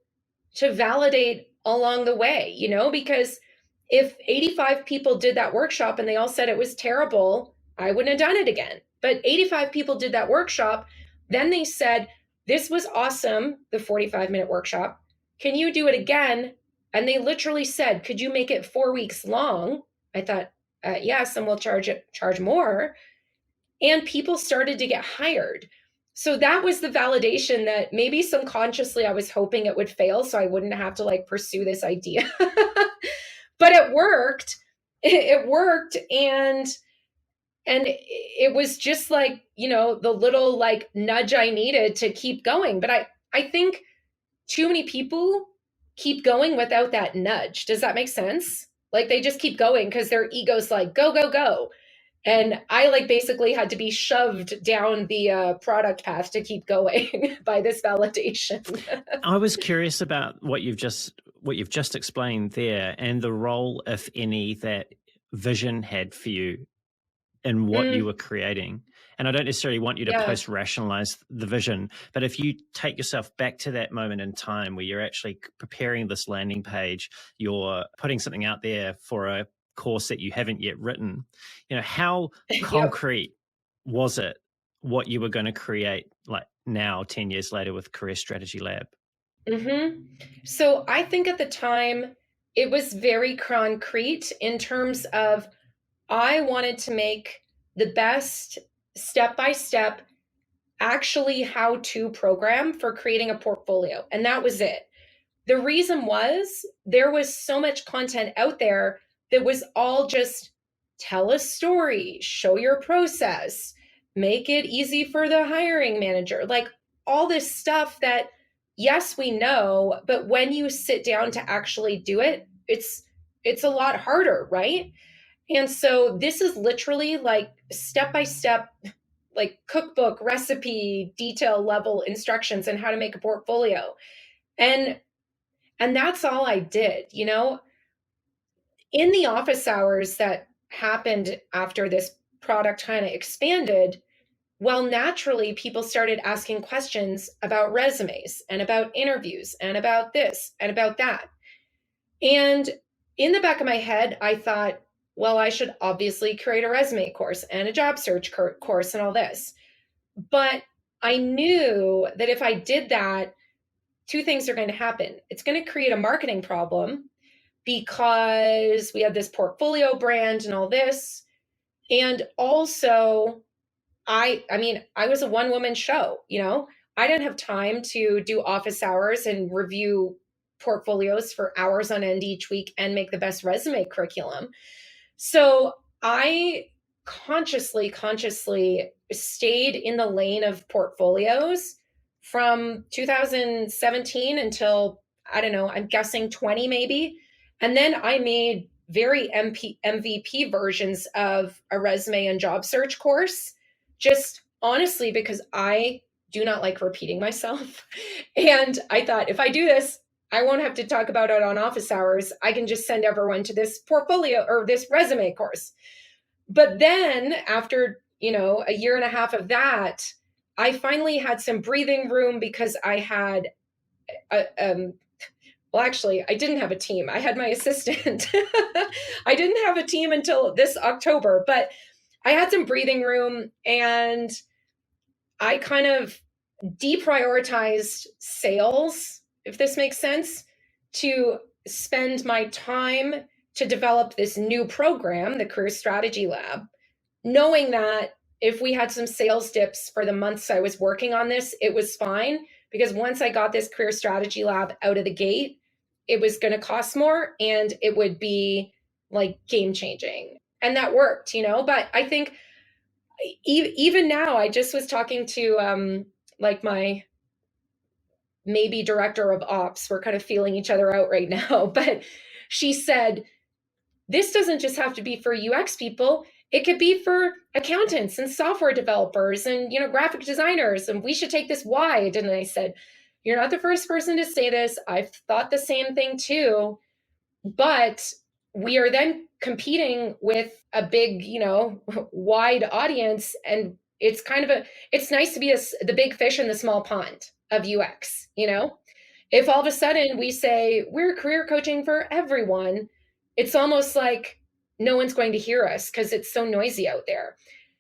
[SPEAKER 2] to validate along the way, because if 85 people did that workshop and they all said it was terrible, I wouldn't have done it again. But 85 people did that workshop. Then they said, this was awesome, the 45-minute workshop. Can you do it again? And they literally said, could you make it 4 weeks long? I thought, yes, and we'll charge more. And people started to get hired. So that was the validation that maybe subconsciously I was hoping it would fail so I wouldn't have to pursue this idea. But it worked. It worked, and it was just the little nudge I needed to keep going. But I think too many people keep going without that nudge. Does that make sense? Like they just keep going because their ego's like, go, go, go. And I basically had to be shoved down the product path to keep going by this validation.
[SPEAKER 1] I was curious about what you've just explained there, and the role, if any, that vision had for you in what you were creating. And I don't necessarily want you to post-rationalize the vision, but if you take yourself back to that moment in time where you're actually preparing this landing page, you're putting something out there for a course that you haven't yet written, how concrete was it what you were going to create now 10 years later with Career Strategy Lab?
[SPEAKER 2] So I think at the time it was very concrete in terms of I wanted to make the best step-by-step actually how-to program for creating a portfolio. And that was it. The reason was there was so much content out there that was all just tell a story, show your process, make it easy for the hiring manager, all this stuff that, yes, we know, but when you sit down to actually do it, it's a lot harder, right? And so this is literally step-by-step, cookbook, recipe, detail level instructions on how to make a portfolio. And that's all I did, in the office hours that happened after this product kind of expanded, well, naturally, people started asking questions about resumes and about interviews and about this and about that. And in the back of my head, I thought, well, I should obviously create a resume course and a job search course and all this. But I knew that if I did that, two things are going to happen. It's going to create a marketing problem because we have this portfolio brand and all this. And also, I was a one woman show, you know. I didn't have time to do office hours and review portfolios for hours on end each week and make the best resume curriculum. So I consciously stayed in the lane of portfolios from 2017 until, I don't know, I'm guessing 20 maybe. And then I made very MVP versions of a resume and job search course, just honestly because I do not like repeating myself. And I thought, if I do this, I won't have to talk about it on office hours. I can just send everyone to this portfolio or this resume course. But then after, a year and a half of that, I finally had some breathing room because I had well, actually, I didn't have a team. I had my assistant. I didn't have a team until this October, but I had some breathing room and I kind of deprioritized sales, if this makes sense, to spend my time to develop this new program, the Career Strategy Lab, knowing that if we had some sales dips for the months I was working on this, it was fine. Because once I got this Career Strategy Lab out of the gate, it was going to cost more and it would be like game changing. And that worked, But I think even now, I just was talking to like my maybe director of ops. We're kind of feeling each other out right now. But she said, this doesn't just have to be for UX people. It could be for accountants and software developers and, graphic designers. And we should take this wide. And I said, you're not the first person to say this. I've thought the same thing too. But we are then competing with a big, wide audience. And it's nice to be the big fish in the small pond of UX. If all of a sudden we say we're career coaching for everyone, it's almost like no one's going to hear us because it's so noisy out there.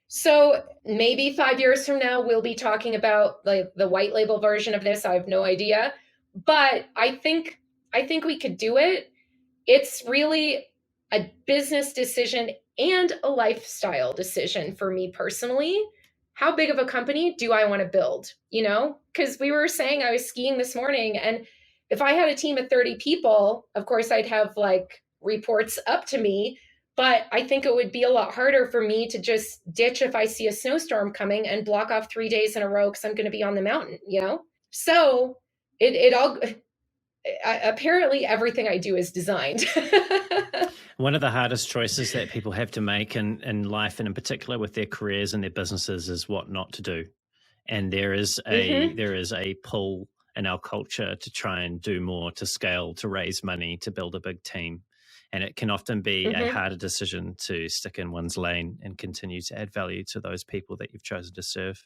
[SPEAKER 2] So maybe 5 years from now, we'll be talking about like the white label version of this. I have no idea, but I think we could do it. It's really a business decision and a lifestyle decision for me personally. How big of a company do I want to build? Because we were saying, I was skiing this morning, and if I had a team of 30 people, of course, I'd have like reports up to me. But I think it would be a lot harder for me to just ditch if I see a snowstorm coming and block off 3 days in a row because I'm going to be on the mountain. So it all apparently everything I do is designed.
[SPEAKER 1] One of the hardest choices that people have to make in life, and in particular with their careers and their businesses, is what not to do. And there is a pull in our culture to try and do more, to scale, to raise money, to build a big team. And it can often be a harder decision to stick in one's lane and continue to add value to those people that you've chosen to serve.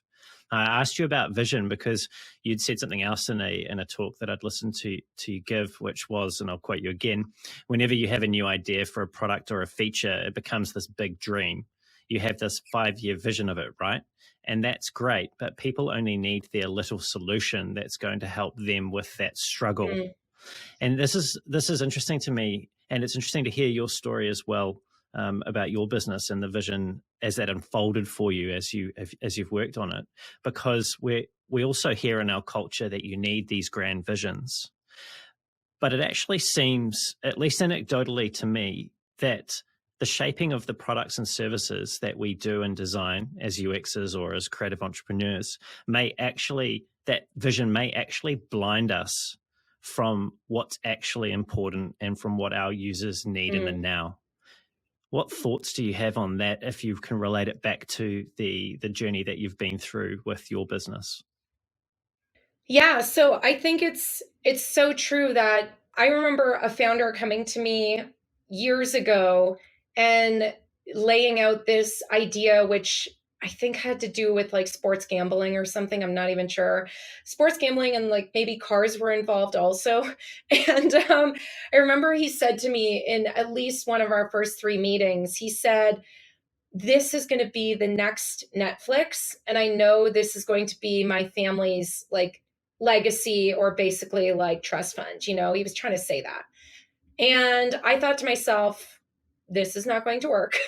[SPEAKER 1] I asked you about vision because you'd said something else in a talk that I'd listened to you give, which was, and I'll quote you again, whenever you have a new idea for a product or a feature, it becomes this big dream. You have this 5-year vision of it, right? And that's great, but people only need their little solution that's going to help them with that struggle. And this is interesting to me, and it's interesting to hear your story as well, about your business and the vision as that unfolded for you as you've worked on it, because we also hear in our culture that you need these grand visions, but it actually seems, at least anecdotally to me, that the shaping of the products and services that we do and design as UXers or as creative entrepreneurs that vision may actually blind us from what's actually important and from what our users need in the now. What thoughts do you have on that, if you can relate it back to the journey that you've been through with your business?
[SPEAKER 2] Yeah, so I think it's so true that I remember a founder coming to me years ago and laying out this idea, which I think had to do with like sports gambling or something. I'm not even sure. Sports gambling and like maybe cars were involved also. And I remember he said to me in at least one of our first 3 meetings, he said, this is going to be the next Netflix. And I know this is going to be my family's like legacy or basically like trust fund. You know, he was trying to say that. And I thought to myself, this is not going to work.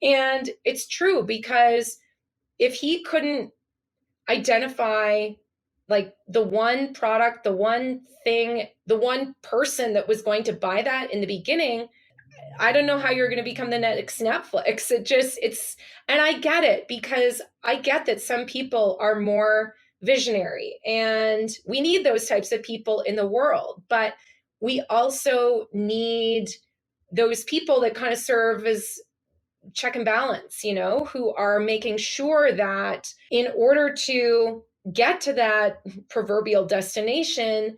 [SPEAKER 2] And it's true because if he couldn't identify like the one product, the one thing, the one person that was going to buy that in the beginning, I don't know how you're going to become the next Netflix. And I get it because I get that some people are more visionary and we need those types of people in the world, but we also need those people that kind of serve as check and balance, you know, who are making sure that in order to get to that proverbial destination,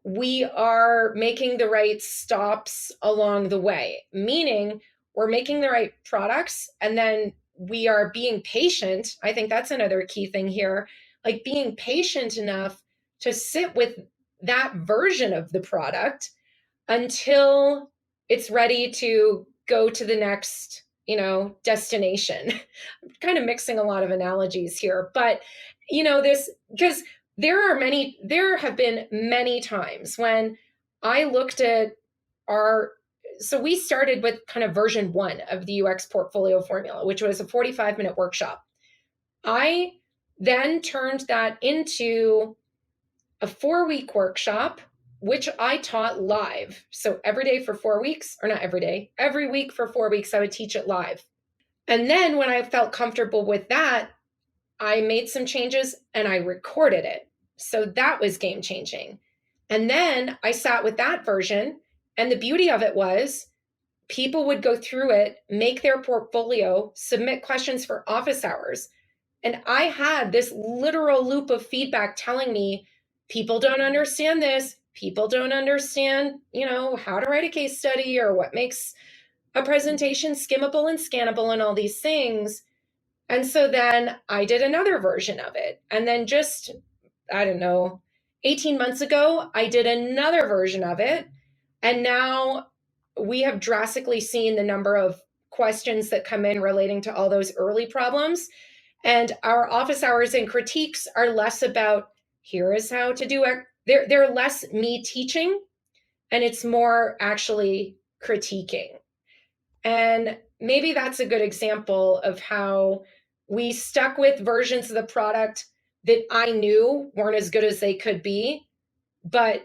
[SPEAKER 2] we are making the right stops along the way, meaning we're making the right products and then we are being patient. I think that's another key thing here, like being patient enough to sit with that version of the product until it's ready to go to the next, you know, destination. I'm kind of mixing a lot of analogies here, but you know, this because there have been many times when I looked at our so we started with kind of version 1 of the UX portfolio formula, which was a 45-minute workshop. I then turned that into a 4-week workshop, which I taught live. So every day for 4 weeks, or not every day, every week for 4 weeks, I would teach it live. And then when I felt comfortable with that, I made some changes and I recorded it. So that was game changing. And then I sat with that version. And the beauty of it was people would go through it, make their portfolio, submit questions for office hours. And I had this literal loop of feedback telling me people don't understand this. People don't understand, you know, how to write a case study or what makes a presentation skimmable and scannable and all these things. And so then I did another version of it. And then just, I don't know, 18 months ago, I did another version of it. And now we have drastically seen the number of questions that come in relating to all those early problems. And our office hours and critiques are less about here is how to do it. They're less me teaching and it's more actually critiquing. And maybe that's a good example of how we stuck with versions of the product that I knew weren't as good as they could be. But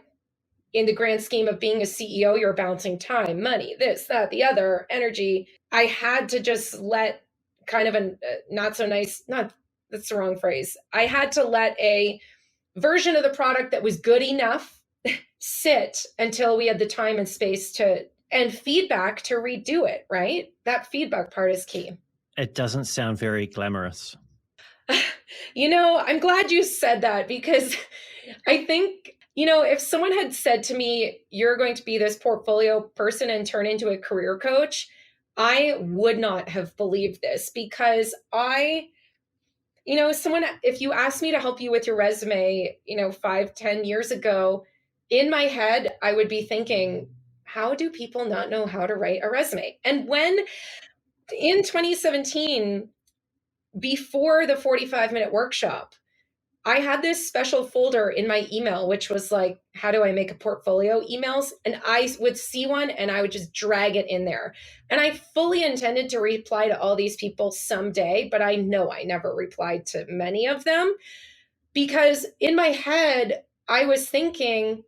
[SPEAKER 2] in the grand scheme of being a CEO, you're balancing time, money, this, that, the other, energy. I had to just let kind of a not so nice, not that's the wrong phrase. I had to let a version of the product that was good enough sit until we had the time and space to and feedback to redo it, right? That feedback part is key.
[SPEAKER 1] It doesn't sound very glamorous.
[SPEAKER 2] You know, I'm glad you said that because I think, you know, if someone had said to me, you're going to be this portfolio person and turn into a career coach, I would not have believed this because you know, if you asked me to help you with your resume, you know, 5, 10 years ago, in my head, I would be thinking, how do people not know how to write a resume? And when in 2017, before the 45-minute workshop, I had this special folder in my email, which was like, how do I make a portfolio emails? And I would see one and I would just drag it in there. And I fully intended to reply to all these people someday, but I know I never replied to many of them because in my head, I was thinking,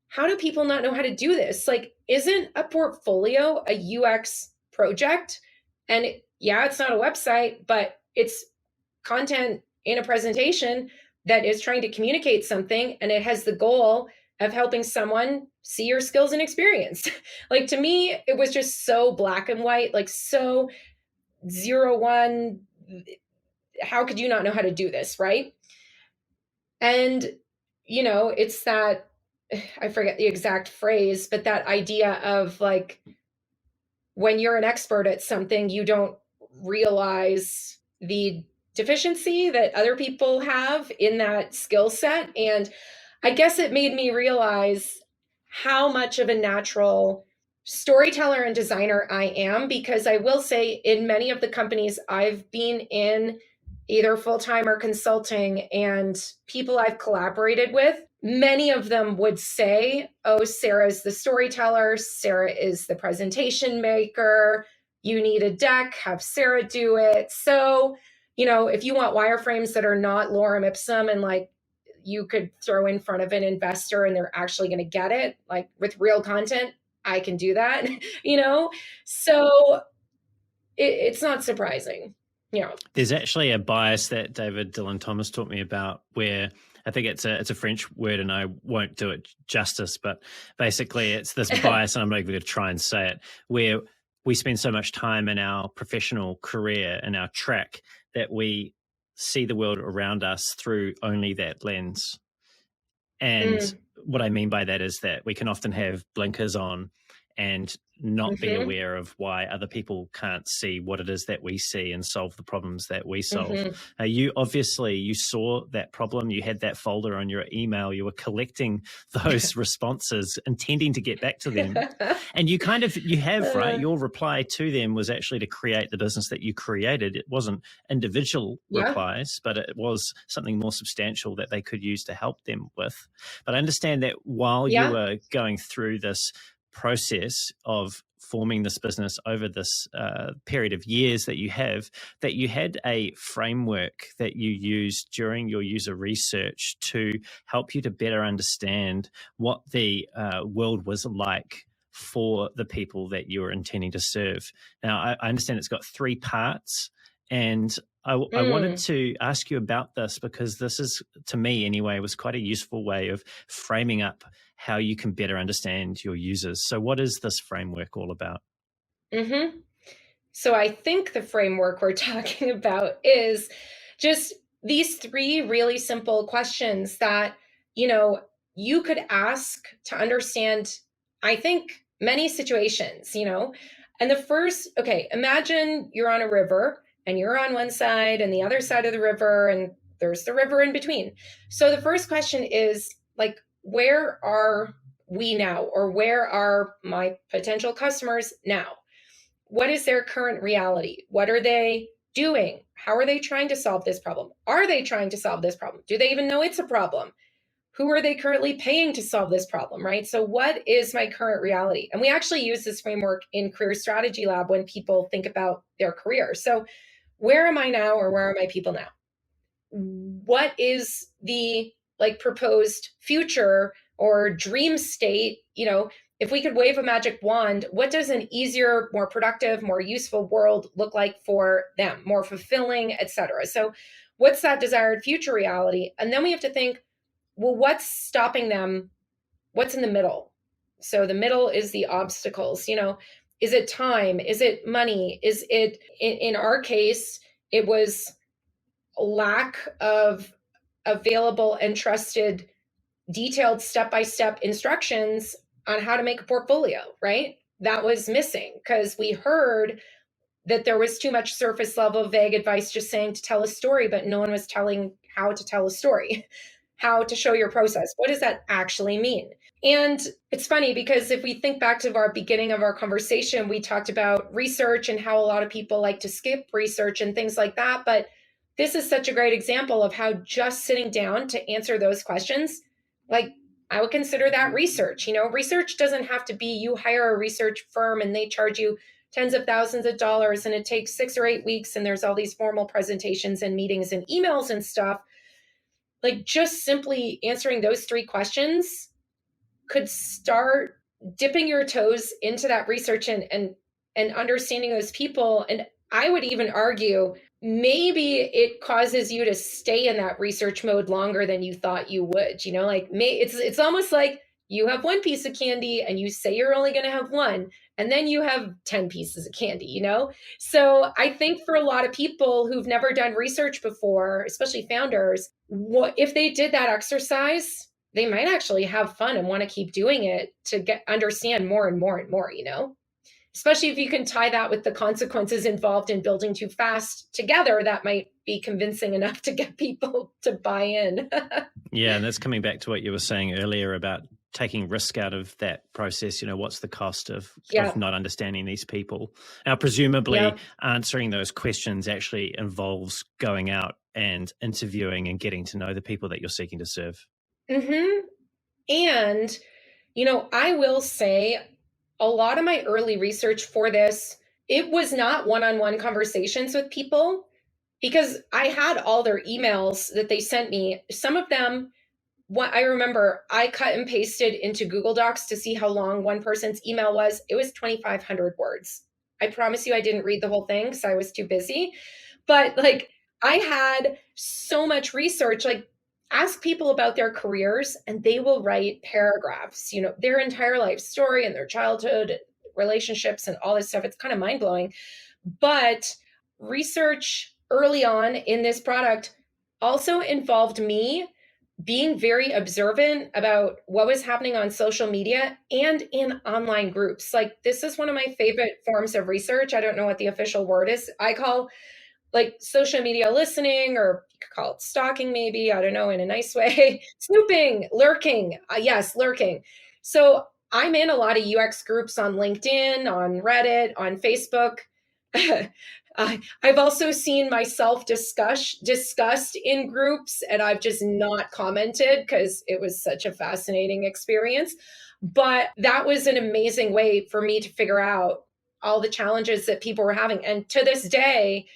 [SPEAKER 2] how do people not know how to do this? Like, isn't a portfolio a UX project? And yeah, it's not a website, but it's content in a presentation that is trying to communicate something and it has the goal of helping someone see your skills and experience. Like to me, it was just so black and white, like so 0, 1. How could you not know how to do this, right? And, you know, it's that, I forget the exact phrase, but that idea of like, when you're an expert at something, you don't realize the deficiency that other people have in that skill set. And I guess it made me realize how much of a natural storyteller and designer I am, because I will say in many of the companies I've been in, either full-time or consulting, and people I've collaborated with, many of them would say, oh, Sarah's the storyteller, Sarah is the presentation maker, you need a deck, have Sarah do it. So, if you want wireframes that are not lorem ipsum and like you could throw in front of an investor and they're actually going to get it, like with real content, I can do that, So it's not surprising.
[SPEAKER 1] There's actually a bias that David Dylan Thomas taught me about, where I think it's a French word and I won't do it justice, but basically it's this bias, and I'm not even going to try and say it, where we spend so much time in our professional career and our track that we see the world around us through only that lens. And what I mean by that is that we can often have blinkers on and not be aware of why other people can't see what it is that we see and solve the problems that we solve. You saw that problem, you had that folder on your email, you were collecting those responses, intending to get back to them. And you have, right? Your reply to them was actually to create the business that you created. It wasn't individual replies, but it was something more substantial that they could use to help them with. But I understand that while you were going through this process of forming this business over this period of years that you had a framework that you used during your user research to help you to better understand what the world was like for the people that you were intending to serve. Now, I understand it's got 3 parts, and I wanted to ask you about this because this is, to me anyway, was quite a useful way of framing up how you can better understand your users. So what is this framework all about?
[SPEAKER 2] So I think the framework we're talking about is just these 3 really simple questions that, you could ask to understand, I think, many situations, And the first, imagine you're on a river and you're on one side and the other side of the river, and there's the river in between. So the first question is like, where are we now? Or where are my potential customers now? What is their current reality? What are they doing? How are they trying to solve this problem? Are they trying to solve this problem? Do they even know it's a problem? Who are they currently paying to solve this problem, right? So what is my current reality? And we actually use this framework in Career Strategy Lab when people think about their career. So where am I now, or where are my people now? What is the proposed future or dream state? If we could wave a magic wand, what does an easier, more productive, more useful world look like for them, more fulfilling, etc.? So what's that desired future reality? And then we have to think, well, what's stopping them? What's in the middle? So the middle is the obstacles. Is it time? Is it money? Is it, in our case, it was lack of available and trusted detailed step-by-step instructions on how to make a portfolio, right? That was missing because we heard that there was too much surface level vague advice just saying to tell a story, but no one was telling how to tell a story, how to show your process. What does that actually mean? And it's funny because if we think back to our beginning of our conversation, we talked about research and how a lot of people like to skip research and things like that. But this is such a great example of how just sitting down to answer those questions, I would consider that research. Research doesn't have to be you hire a research firm and they charge you tens of thousands of dollars and it takes 6 or 8 weeks and there's all these formal presentations and meetings and emails and stuff. Just simply answering those 3 questions could start dipping your toes into that research and understanding those people. And I would even argue maybe it causes you to stay in that research mode longer than you thought you would. It's almost like you have 1 piece of candy and you say you're only going to have 1, and then you have 10 pieces of candy, So I think for a lot of people who've never done research before, especially founders, if they did that exercise, they might actually have fun and want to keep doing it to understand more and more and more, especially if you can tie that with the consequences involved in building too fast together, that might be convincing enough to get people to buy in.
[SPEAKER 1] Yeah, and that's coming back to what you were saying earlier about taking risk out of that process. What's the cost of
[SPEAKER 2] Yeah.
[SPEAKER 1] not understanding these people? Now, presumably
[SPEAKER 2] Yeah.
[SPEAKER 1] answering those questions actually involves going out and interviewing and getting to know the people that you're seeking to serve.
[SPEAKER 2] Mm-hmm. And, I will say a lot of my early research for this, it was not one-on-one conversations with people because I had all their emails that they sent me. Some of them, what I remember, I cut and pasted into Google Docs to see how long one person's email was. It was 2,500 words. I promise you, I didn't read the whole thing because I was too busy. But like, I had so much research, like, ask people about their careers and they will write paragraphs, their entire life story and their childhood relationships and all this stuff. It's kind of mind blowing. But research early on in this product also involved me being very observant about what was happening on social media and in online groups. Like, this is one of my favorite forms of research. I don't know what the official word is. I call like social media listening, or you could call it stalking, maybe, I don't know, in a nice way. Snooping, lurking. Yes, lurking. So I'm in a lot of UX groups on LinkedIn, on Reddit, on Facebook. I've also seen myself discussed in groups, and I've just not commented because it was such a fascinating experience. But that was an amazing way for me to figure out all the challenges that people were having. And to this day,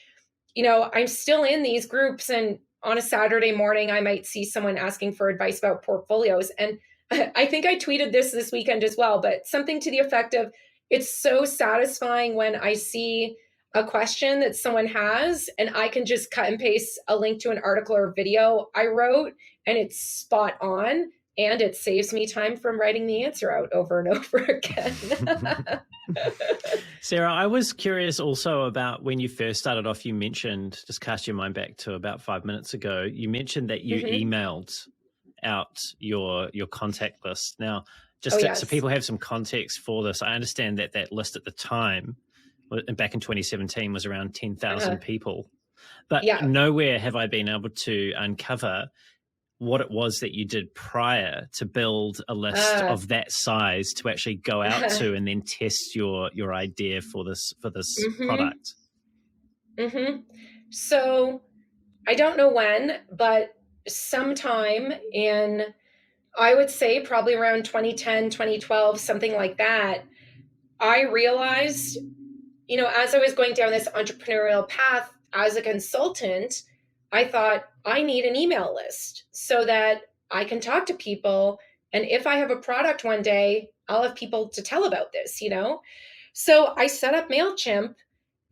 [SPEAKER 2] I'm still in these groups, and on a Saturday morning, I might see someone asking for advice about portfolios. And I think I tweeted this weekend as well, but something to the effect of, it's so satisfying when I see a question that someone has and I can just cut and paste a link to an article or video I wrote and it's spot on, and it saves me time from writing the answer out over and over again.
[SPEAKER 1] Sarah, I was curious also about when you first started off, you mentioned, just cast your mind back to about 5 minutes ago, you mentioned that you emailed out your contact list. Now, just so people have some context for this, I understand that that list at the time, back in 2017, was around 10,000 people. But nowhere have I been able to uncover what it was that you did prior to build a list of that size to actually go out to and then test your idea for this product.
[SPEAKER 2] So I don't know when, but sometime in, I would say probably around 2010, 2012, something like that, I realized, as I was going down this entrepreneurial path as a consultant, I thought, I need an email list so that I can talk to people. And if I have a product one day, I'll have people to tell about this, So I set up MailChimp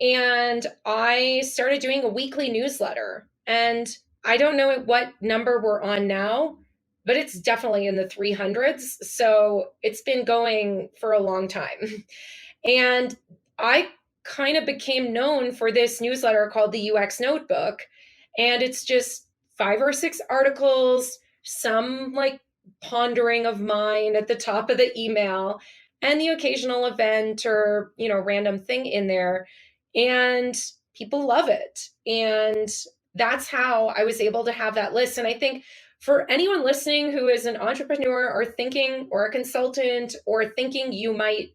[SPEAKER 2] and I started doing a weekly newsletter. And I don't know what number we're on now, but it's definitely in the 300s. So it's been going for a long time. And I kind of became known for this newsletter called the UX Notebook. And it's just 5 or 6 articles, some like pondering of mine at the top of the email, and the occasional event or, random thing in there. And people love it. And that's how I was able to have that list. And I think for anyone listening who is an entrepreneur or thinking, or a consultant, or thinking you might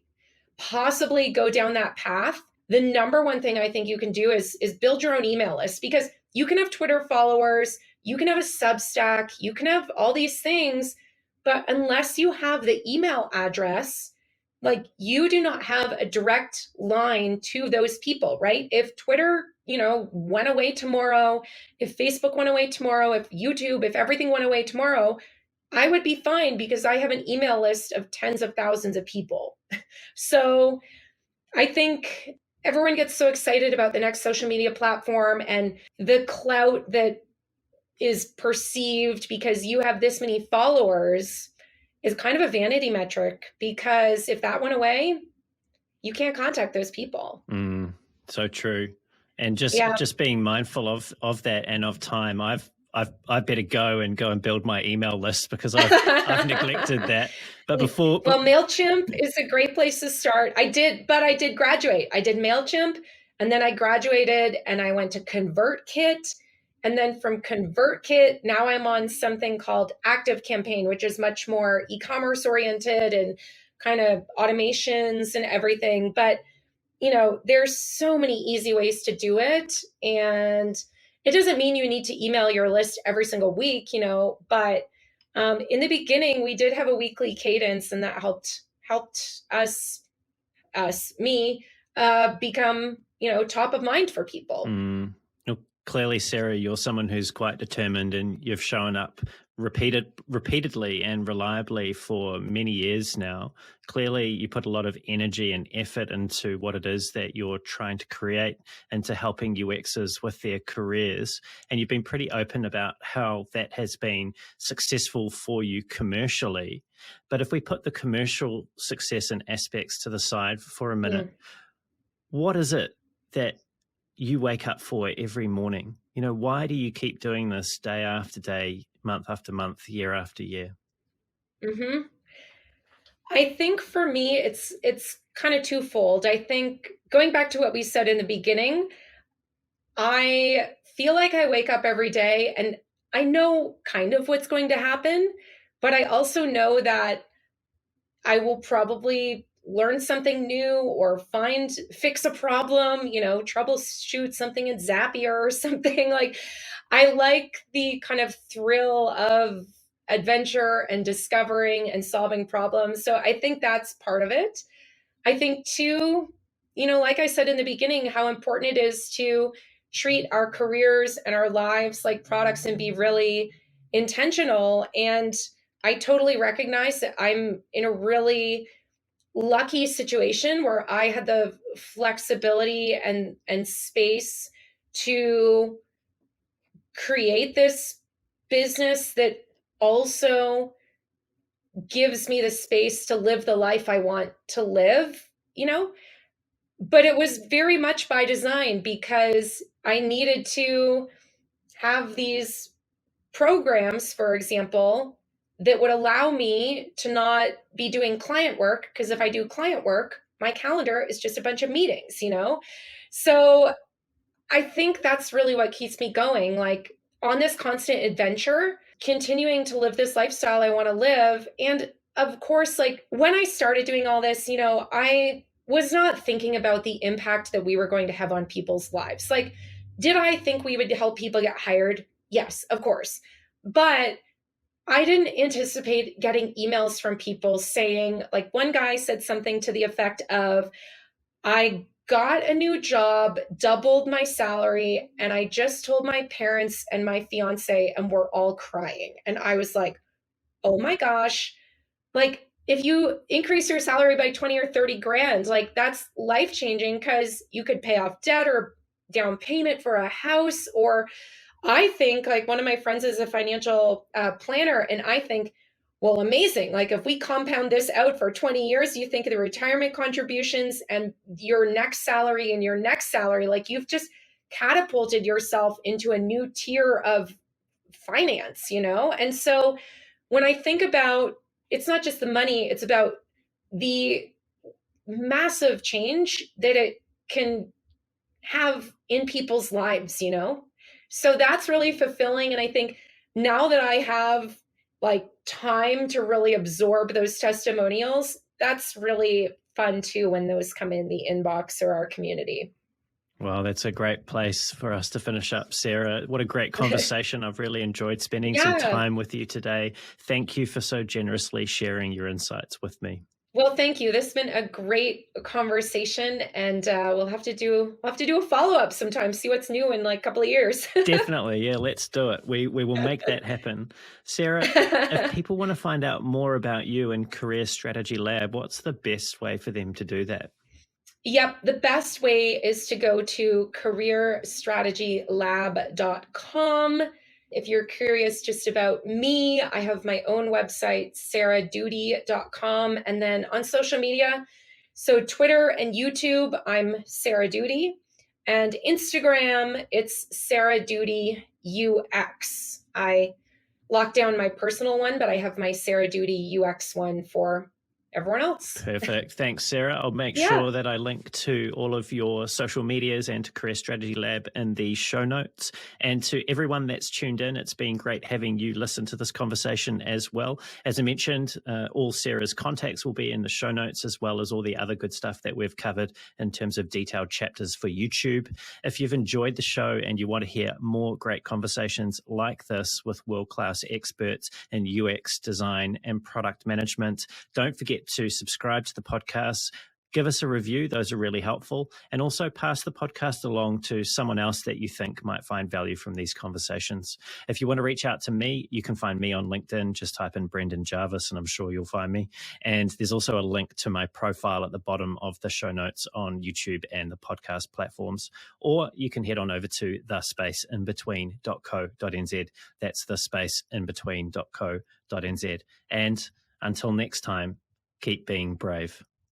[SPEAKER 2] possibly go down that path, the number one thing I think you can do is build your own email list, because you can have Twitter followers, you can have a Substack, you can have all these things, but unless you have the email address, like, you do not have a direct line to those people, right? If Twitter, went away tomorrow, if Facebook went away tomorrow, if YouTube, if everything went away tomorrow, I would be fine because I have an email list of tens of thousands of people. So I think everyone gets so excited about the next social media platform and the clout that is perceived because you have this many followers is kind of a vanity metric, because if that went away, you can't contact those people.
[SPEAKER 1] So true. And just being mindful of that and of time. I better go and build my email list because I've neglected that. But
[SPEAKER 2] well, MailChimp is a great place to start. I did graduate. I did MailChimp, and then I graduated and I went to ConvertKit. And then from ConvertKit, now I'm on something called ActiveCampaign, which is much more e-commerce oriented and kind of automations and everything. But there's so many easy ways to do it. And it doesn't mean you need to email your list every single week, but in the beginning, we did have a weekly cadence, and that helped me become, top of mind for people.
[SPEAKER 1] Well, clearly, Sarah, you're someone who's quite determined, and you've shown up repeatedly and reliably for many years now. Clearly, you put a lot of energy and effort into what it is that you're trying to create, into helping UXers with their careers. And you've been pretty open about how that has been successful for you commercially. But if we put the commercial success and aspects to the side for a minute, what is it that you wake up for every morning? Why do you keep doing this day after day, month after month, year after year?
[SPEAKER 2] Mm-hmm. I think for me, it's kind of twofold. I think going back to what we said in the beginning, I feel like I wake up every day and I know kind of what's going to happen, but I also know that I will probably learn something new or fix a problem, troubleshoot something in Zapier or something. Like, I like the kind of thrill of adventure and discovering and solving problems. So I think that's part of it. I think too, like I said in the beginning, how important it is to treat our careers and our lives like products and be really intentional. And I totally recognize that I'm in a really lucky situation where I had the flexibility and space to create this business that also gives me the space to live the life I want to live, But it was very much by design because I needed to have these programs, for example, that would allow me to not be doing client work. Because if I do client work, my calendar is just a bunch of meetings, So I think that's really what keeps me going, like on this constant adventure, continuing to live this lifestyle I want to live. And of course, like when I started doing all this, I was not thinking about the impact that we were going to have on people's lives. Like, did I think we would help people get hired? Yes, of course. But I didn't anticipate getting emails from people saying, like, one guy said something to the effect of, I got a new job, doubled my salary, and I just told my parents and my fiance, and we're all crying. And I was like, oh my gosh, like if you increase your salary by 20 or 30 grand, like that's life changing because you could pay off debt or down payment for a house. Or I think, like, one of my friends is a financial planner, and I think, well, amazing. Like, if we compound this out for 20 years, you think of the retirement contributions and your next salary and your next salary, like you've just catapulted yourself into a new tier of finance, And so when I think about, it's not just the money, it's about the massive change that it can have in people's lives, So that's really fulfilling. And I think now that I have like time to really absorb those testimonials, that's really fun too when those come in the inbox or our community.
[SPEAKER 1] Well, that's a great place for us to finish up, Sarah. What a great conversation. I've really enjoyed spending some time with you today. Thank you for so generously sharing your insights with me.
[SPEAKER 2] Well, thank you. This has been a great conversation, and we'll have to do a follow-up sometime, see what's new in like a couple of years.
[SPEAKER 1] Definitely. Yeah, let's do it. We will make that happen. Sarah, if people want to find out more about you and Career Strategy Lab, what's the best way for them to do that?
[SPEAKER 2] Yep. The best way is to go to careerstrategylab.com. If you're curious just about me, I have my own website, sarahdoody.com. And then on social media, so Twitter and YouTube, I'm Sarah Doody. And Instagram, it's Sarah Doody UX. I locked down my personal one, but I have my Sarah Doody UX one for everyone else.
[SPEAKER 1] Perfect. Thanks, Sarah. I'll make
[SPEAKER 2] Yeah.
[SPEAKER 1] sure that I link to all of your social medias and to Career Strategy Lab in the show notes. And to everyone that's tuned in, it's been great having you listen to this conversation as well. As I mentioned, all Sarah's contacts will be in the show notes, as well as all the other good stuff that we've covered in terms of detailed chapters for YouTube. If you've enjoyed the show and you want to hear more great conversations like this with world-class experts in UX design and product management, don't forget to subscribe to the podcast. Give us a review. Those are really helpful. And also pass the podcast along to someone else that you think might find value from these conversations. If you want to reach out to me, you can find me on LinkedIn. Just type in Brendan Jarvis and I'm sure you'll find me. And there's also a link to my profile at the bottom of the show notes on YouTube and the podcast platforms. Or you can head on over to thespaceinbetween.co.nz. That's thespaceinbetween.co.nz. And until next time, keep being brave.